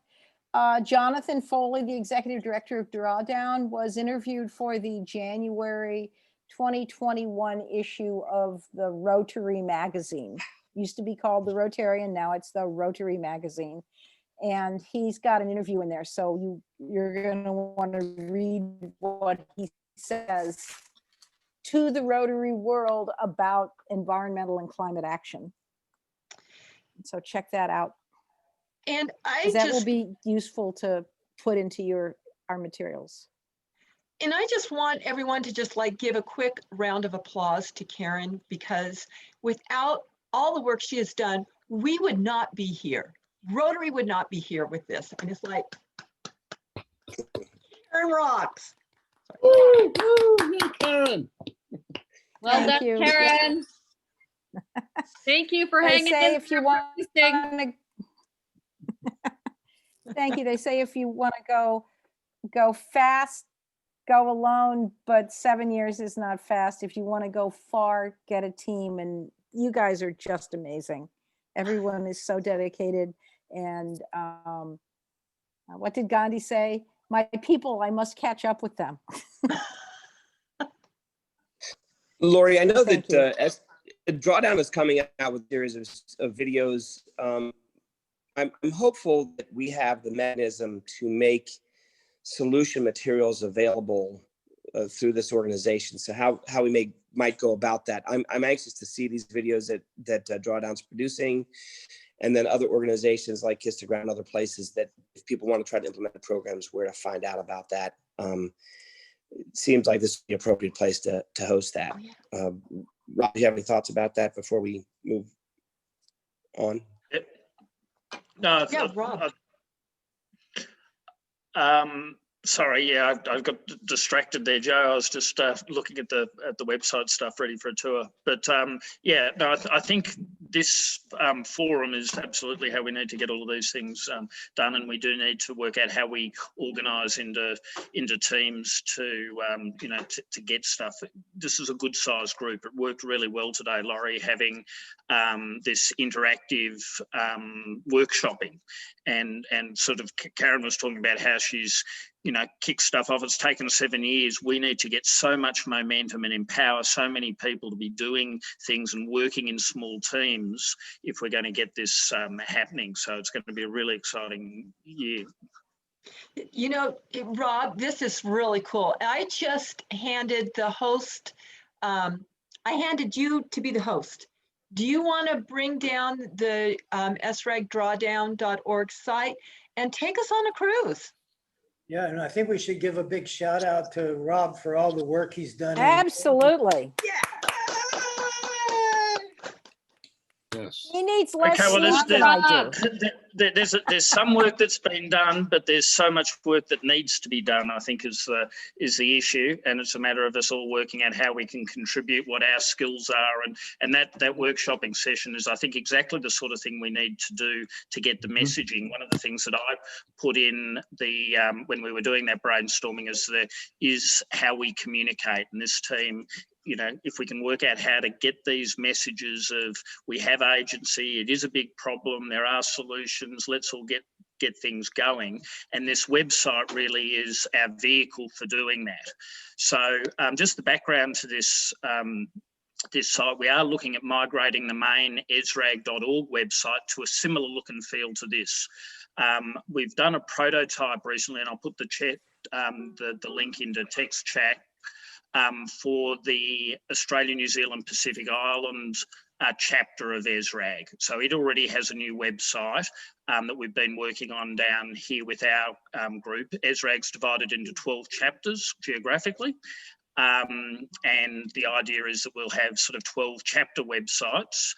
N: Jonathan Foley, the executive director of Drawdown, was interviewed for the January 2021 issue of the Rotary magazine. Used to be called the Rotarian, now it's the Rotary magazine. And he's got an interview in there, so you're going to want to read what he says to the Rotary world about environmental and climate action. So check that out.
A: And
N: that will be useful to put into our materials.
A: And I just want everyone to just give a quick round of applause to Karen, because without all the work she has done, we would not be here. Rotary would not be here with this. And it's like, Karen rocks.
F: Woo, woo, Karen.
G: Well done, Karen. Thank you for hanging in.
N: If you want to, thank you. They say if you want to go fast, go alone, but 7 years is not fast. If you want to go far, get a team. And you guys are just amazing. Everyone is so dedicated. And what did Gandhi say? My people, I must catch up with them.
B: Lori, I know that as Drawdown is coming out with a series of videos. I'm hopeful that we have the mechanism to make solution materials available through this organization. So how we might go about that. I'm anxious to see these videos that Drawdown's producing, and then other organizations like Kiss the Ground, other places that if people want to try to implement programs, where to find out about that. It seems like this is the appropriate place to host that. Rob, do you have any thoughts about that before we move on?
J: No,
A: Yeah, Rob.
J: Sorry, yeah, I got distracted there, Joe. I was just looking at the website stuff, ready for a tour. But yeah, no, I think this forum is absolutely how we need to get all of these things done, and we do need to work out how we organise into teams to to get stuff. This is a good sized group. It worked really well today, Laurie, having this interactive workshopping, and sort of Karen was talking about how she's kick stuff off. It's taken 7 years. We need to get so much momentum and empower so many people to be doing things and working in small teams if we're going to get this happening. So it's going to be a really exciting year.
A: Rob, this is really cool. I just handed the host, I handed you to be the host. Do you want to bring down the ESRAG drawdown.org site and take us on a cruise?
K: Yeah, and I think we should give a big shout out to Rob for all the work he's done.
N: Absolutely.
F: Yes.
N: He needs less
J: Okay, well,
N: sleep than I do.
J: there's some work that's been done, but there's so much work that needs to be done, I think, is the issue. And it's a matter of us all working out how we can contribute, what our skills are. And that workshopping session is, I think, exactly the sort of thing we need to do to get the messaging. One of the things that I put in the when we were doing that brainstorming is how we communicate. And this team, if we can work out how to get these messages of we have agency, it is a big problem, there are solutions, let's all get things going. And this website really is our vehicle for doing that. So just the background to this this site, we are looking at migrating the main ESRAG.org website to a similar look and feel to this. We've done a prototype recently, and I'll put the link into text chat, for the Australia, New Zealand, Pacific Islands chapter of ESRAG. So it already has a new website that we've been working on down here with our group. ESRAG's divided into 12 chapters geographically. And the idea is that we'll have sort of 12 chapter websites.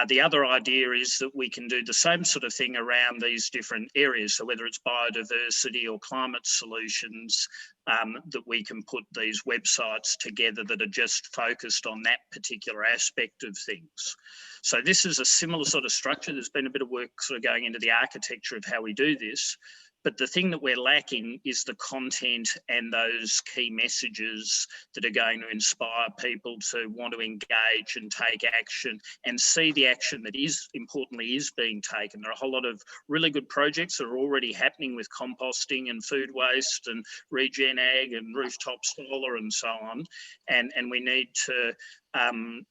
J: The other idea is that we can do the same sort of thing around these different areas. So whether it's biodiversity or climate solutions, that we can put these websites together that are just focused on that particular aspect of things. So this is a similar sort of structure. There's been a bit of work sort of going into the architecture of how we do this. But the thing that we're lacking is the content and those key messages that are going to inspire people to want to engage and take action and see the action that is being taken. There are a whole lot of really good projects that are already happening with composting and food waste and regen ag and rooftop solar and so on. And we need to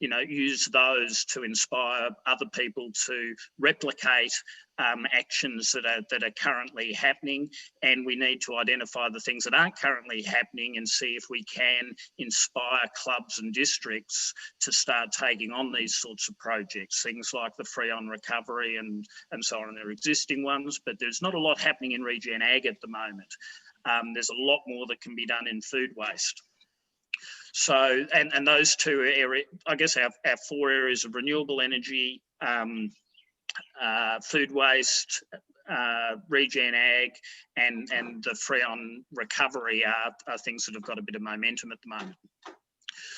J: use those to inspire other people to replicate actions that are currently happening, and we need to identify the things that aren't currently happening and see if we can inspire clubs and districts to start taking on these sorts of projects, things like the free on recovery and so on. There are existing ones, but there's not a lot happening in regen ag at the moment. There's a lot more that can be done in food waste. So, and those two areas, I guess our 4 areas of renewable energy, food waste, regen ag, and the free on recovery are things that have got a bit of momentum at the moment.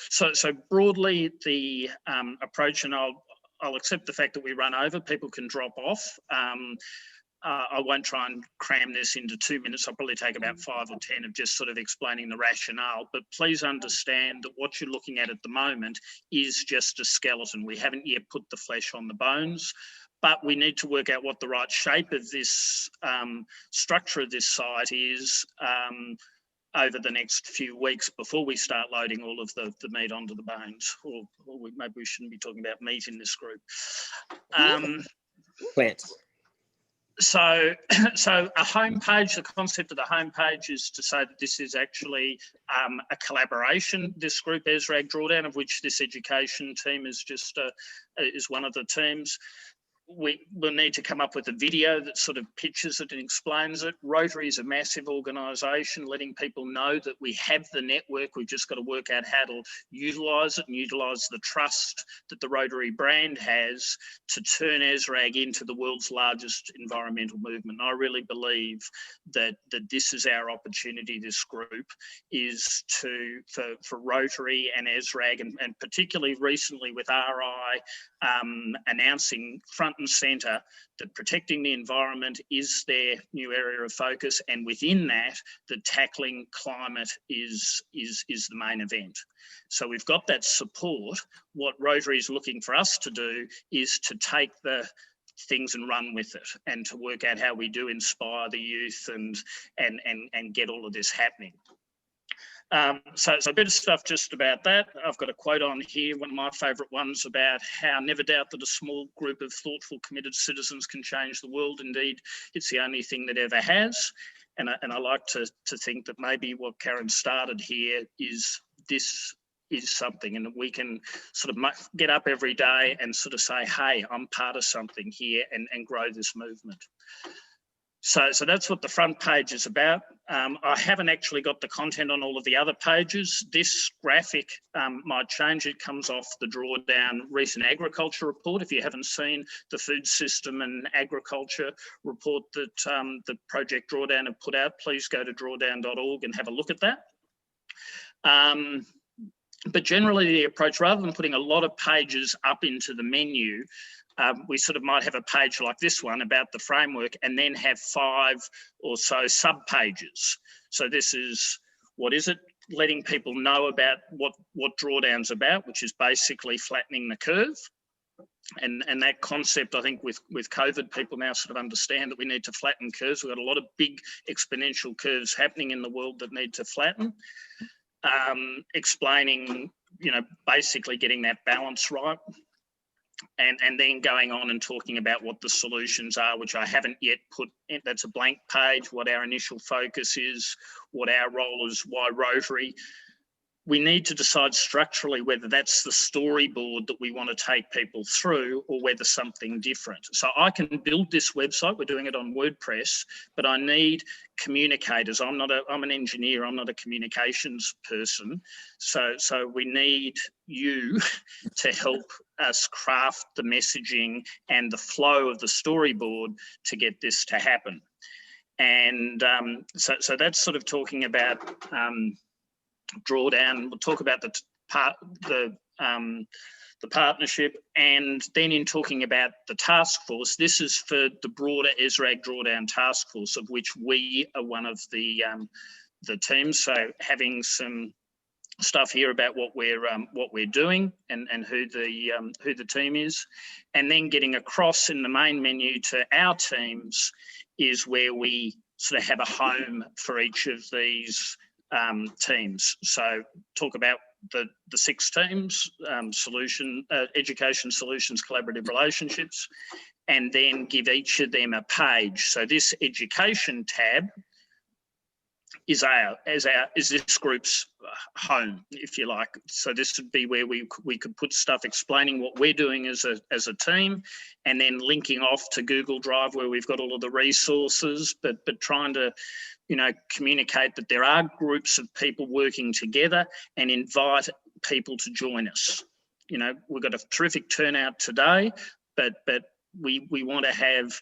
J: So broadly, the approach, and I'll accept the fact that we run over, people can drop off. I won't try and cram this into 2 minutes. I'll probably take about 5 or 10 of just sort of explaining the rationale, but please understand that what you're looking at the moment is just a skeleton. We haven't yet put the flesh on the bones, but we need to work out what the right shape of this structure of this site is over the next few weeks before we start loading all of the meat onto the bones, or maybe we shouldn't be talking about meat in this group.
B: Plants.
J: So a homepage, the concept of the homepage is to say that this is actually a collaboration, this group ESRAG Drawdown, of which this education team is just is one of the teams. We will need to come up with a video that sort of pictures it and explains it. Rotary is a massive organisation, letting people know that we have the network. We've just got to work out how to utilise it and utilise the trust that the Rotary brand has to turn ESRAG into the world's largest environmental movement. And I really believe that this is our opportunity, this group, is for Rotary and ESRAG, and particularly recently with RI announcing front and centre that protecting the environment is their new area of focus, and within that, that tackling climate is the main event. So we've got that support. What Rotary is looking for us to do is to take the things and run with it, and to work out how we do inspire the youth and get all of this happening. So a bit of stuff just about that. I've got a quote on here, one of my favourite ones, about how never doubt that a small group of thoughtful, committed citizens can change the world. Indeed, it's the only thing that ever has. And I like to think that maybe what Karen started here is this is something, and we can sort of get up every day and sort of say, hey, I'm part of something here, and grow this movement. So that's what the front page is about. I haven't actually got the content on all of the other pages. This graphic might change. It comes off the Drawdown recent agriculture report. If you haven't seen the food system and agriculture report that the Project Drawdown have put out, please go to drawdown.org and have a look at that. But generally the approach, rather than putting a lot of pages up into the menu, we sort of might have a page like this one about the framework, and then have 5 or so sub-pages. So this is, what is it? Letting people know about what Drawdown's about, which is basically flattening the curve. And that concept, I think with COVID, people now sort of understand that we need to flatten curves. We've got a lot of big exponential curves happening in the world that need to flatten. Explaining, basically getting that balance right. And then going on and talking about what the solutions are, which I haven't yet put in. That's a blank page, what our initial focus is, what our role is, why Rotary. We need to decide structurally whether that's the storyboard that we want to take people through, or whether something different. So I can build this website, we're doing it on WordPress, but I need communicators. I'm an engineer, I'm not a communications person. So we need you to help us craft the messaging and the flow of the storyboard to get this to happen. And so that's sort of talking about Drawdown. We'll talk about the partnership, and then in talking about the task force, this is for the broader ESRAG Drawdown task force, of which we are one of the teams. So having some stuff here about what we're doing and who the team is, and then getting across in the main menu to our teams is where we sort of have a home for each of these teams. So talk about the 6 teams, education solutions, collaborative relationships, and then give each of them a page. So this education tab is this group's home, if you like. So this would be where we could put stuff explaining what we're doing as a team, and then linking off to Google Drive where we've got all of the resources, but trying to communicate that there are groups of people working together, and invite people to join us. We've got a terrific turnout today, but we want to have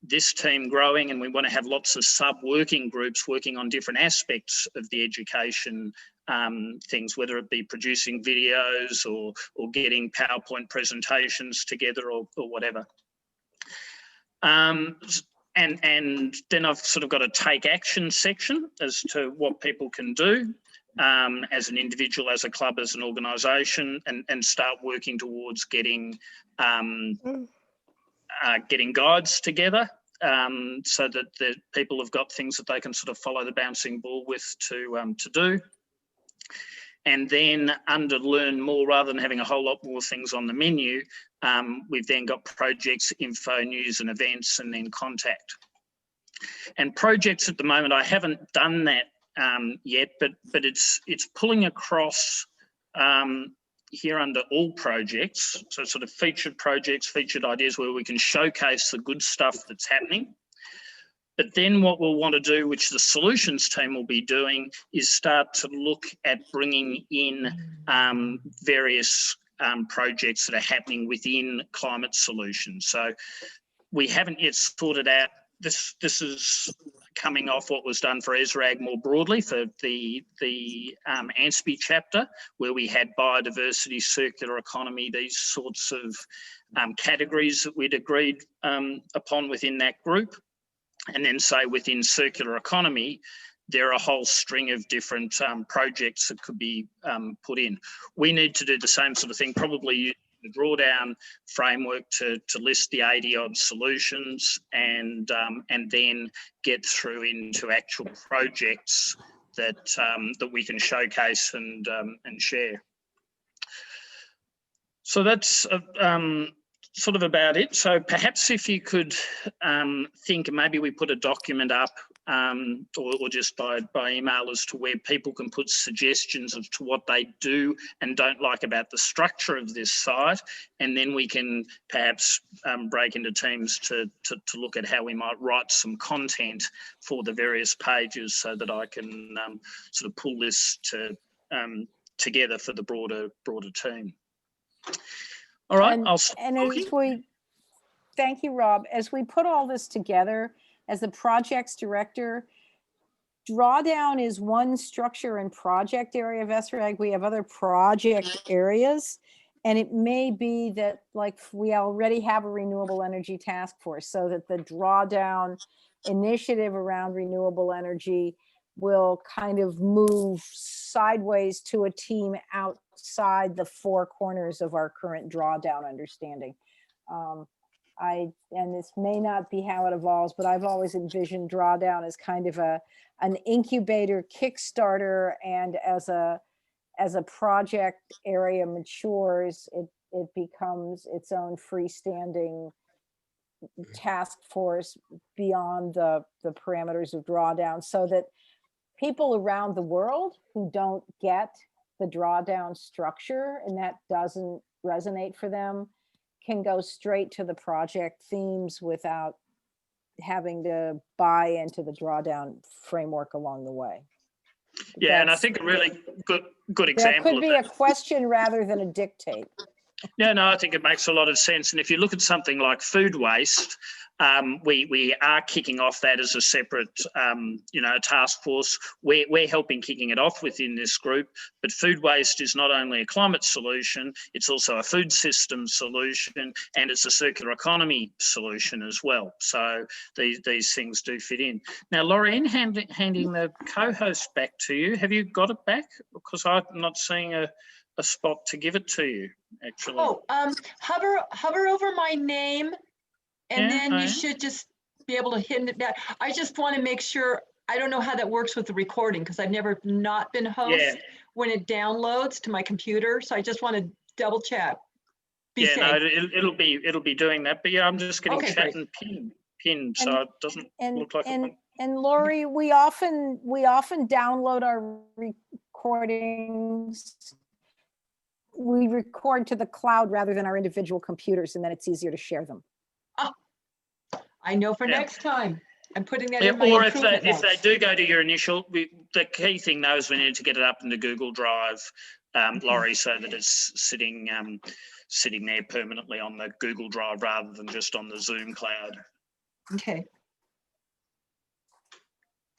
J: this team growing, and we want to have lots of sub-working groups working on different aspects of the education things, whether it be producing videos or getting PowerPoint presentations together or whatever. And then I've sort of got a take action section as to what people can do as an individual, as a club, as an organisation, and start working towards getting guides together so that the people have got things that they can sort of follow the bouncing ball with to do. And then under learn more, rather than having a whole lot more things on the menu, we've then got projects, info, news and events, and then contact. And projects at the moment, I haven't done that yet, but it's pulling across here under all projects. So sort of featured projects, featured ideas where we can showcase the good stuff that's happening. But then what we'll want to do, which the solutions team will be doing, is start to look at bringing in various projects that are happening within climate solutions. So we haven't yet sorted out, this is coming off what was done for ESRAG more broadly for the ANSPI chapter, where we had biodiversity, circular economy, these sorts of categories that we'd agreed upon within that group. And then say within circular economy, there are a whole string of different projects that could be put in. We need to do the same sort of thing, probably use the Drawdown framework to list the 80-odd solutions and then get through into actual projects that that we can showcase and share. So that's sort of about it. So perhaps if you could think, maybe we put a document up or just by email as to where people can put suggestions as to what they do and don't like about the structure of this site. And then we can perhaps break into teams to look at how we might write some content for the various pages so that I can sort of pull this together for the broader team. All right, I'll stop talking.
N: Thank you, Rob. As we put all this together, as the projects director, Drawdown is one structure and project area of ESRAG. We have other project areas, and it may be that, like, we already have a renewable energy task force, so that the Drawdown initiative around renewable energy will kind of move sideways to a team outside the four corners of our current Drawdown understanding. And this may not be how it evolves, but I've always envisioned Drawdown as kind of an incubator, Kickstarter, and as a project area matures, it becomes its own freestanding task force beyond the parameters of Drawdown, so that people around the world who don't get the Drawdown structure and that doesn't resonate for them can go straight to the project themes without having to buy into the Drawdown framework along the way.
J: Yeah, and I think a really good example.
N: That could be a question rather than a dictate.
J: No, I think it makes a lot of sense. And if you look at something like food waste, we are kicking off that as a separate, task force. We're helping kicking it off within this group. But food waste is not only a climate solution, it's also a food system solution, and it's a circular economy solution as well. So these things do fit in. Now, Lorraine, handing the co-host back to you. Have you got it back? Because I'm not seeing a spot to give it to you, actually.
A: Oh, hover over my name, and then you should just be able to hit it back. I just want to make sure, I don't know how that works with the recording, because I've never not been host when it downloads to my computer. So I just want to double check. Be safe.
J: No, it'll be doing that. But yeah, I'm just getting chat and pinned, so it doesn't look like
N: and Lori, we often download our recordings. We record to the cloud rather than our individual computers, and then it's easier to share them.
A: Oh, I know for next time. I'm putting that in my
J: or if they do go to your initial, the key thing though is we need to get it up into Google Drive, Laurie, so that it's sitting there permanently on the Google Drive rather than just on the Zoom cloud.
A: Okay.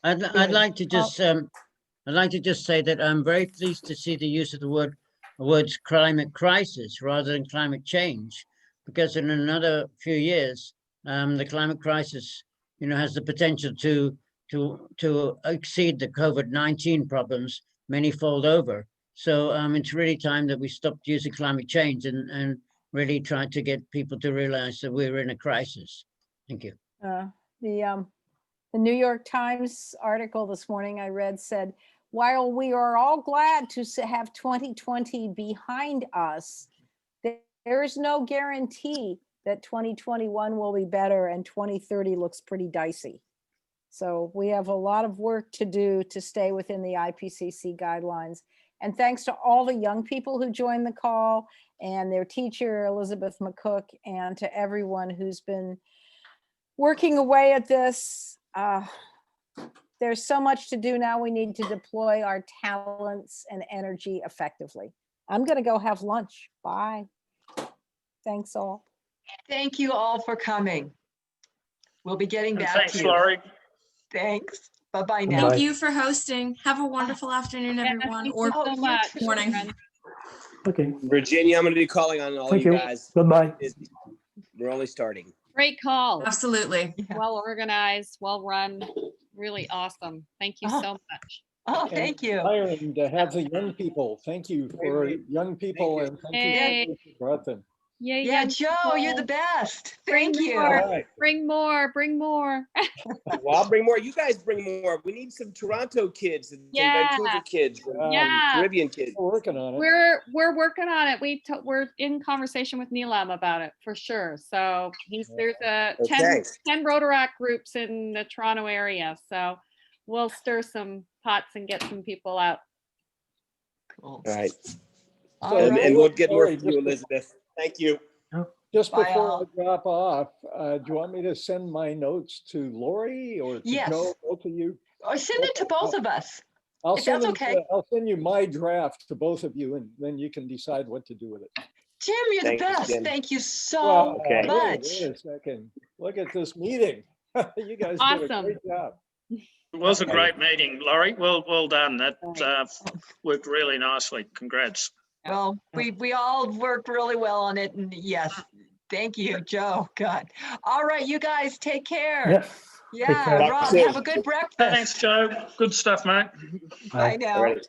E: I'd like to just say that I'm very pleased to see the use of the words climate crisis rather than climate change, because in another few years, the climate crisis, has the potential to exceed the COVID-19 problems many-fold over. So it's really time that we stopped using climate change and really try to get people to realize that we're in a crisis. Thank you.
N: The New York Times article this morning I read said, while we are all glad to have 2020 behind us, there is no guarantee that 2021 will be better and 2030 looks pretty dicey. So we have a lot of work to do to stay within the IPCC guidelines. And thanks to all the young people who joined the call and their teacher, Elizabeth McCook, and to everyone who's been working away at this. There's so much to do now. We need to deploy our talents and energy effectively. I'm going to go have lunch. Bye. Thanks all.
A: Thank you all for coming. We'll be getting
J: And
A: back
J: thanks,
A: to you.
J: Laurie.
A: Thanks. Bye-bye now.
L: Thank you for hosting. Have a wonderful afternoon, everyone,
G: thank
L: or
G: you so much.
L: morning.
M: Okay.
B: Virginia, I'm going to be calling on all
M: Thank
B: you
M: you.
B: guys.
M: Goodbye.
B: We're only starting.
G: Great call.
L: Absolutely.
G: Well organized, well run, really awesome. Thank you so much.
A: Oh,
C: And
A: thank you.
C: inspiring to have the young people. Thank you for young people and thank you
G: Yay.
C: for you brought them.
G: Yay,
A: Yeah,
G: young
A: Joe, you're the
G: people.
A: best.
G: Bring
A: Thank you.
G: more.
C: All right.
G: Bring more, bring more.
B: Well, I'll bring more. You guys bring more. We need some Toronto kids and
G: Yeah.
B: some Vancouver kids, and
G: Yeah.
B: Caribbean kids.
C: We're working on it.
G: We're working on it. We're in conversation with Neelam about it for sure. So there's a 10
B: Okay.
G: 10 Rotaract groups in the Toronto area. So we'll stir some pots and get some people out.
A: Cool.
B: All right.
A: All
B: And
A: right.
B: we'll get more
C: Sorry,
B: from you,
C: just-
B: Elizabeth. Thank you.
C: Just
A: Bye,
C: before
A: all.
C: I drop off, do you want me to send my notes to Lori or to
A: Yes.
C: Joe, both of you?
A: Or send it to both of us.
C: I'll
A: If
C: send
A: that's
C: them,
A: okay.
C: I'll send you my draft to both of you and then you can decide what to do with it.
A: Jim, you're the
B: Thank you,
A: best.
B: Jim.
A: Thank you so
C: Well,
B: Okay.
A: much.
C: wait a second. Look at this meeting. You guys did a
G: Awesome.
C: great job.
J: It was a
B: Okay.
J: great meeting, Laurie. Well done. That worked really nicely. Congrats.
A: Well, we all worked really well on it, and yes, thank you, Joe. God. All right, you guys take care.
M: Yes. Take care.
A: Yeah, Rob,
B: soon.
A: have a good breakfast.
J: Thanks, Joe. Good stuff, mate.
A: Bye
M: Bye.
A: now.
B: All right.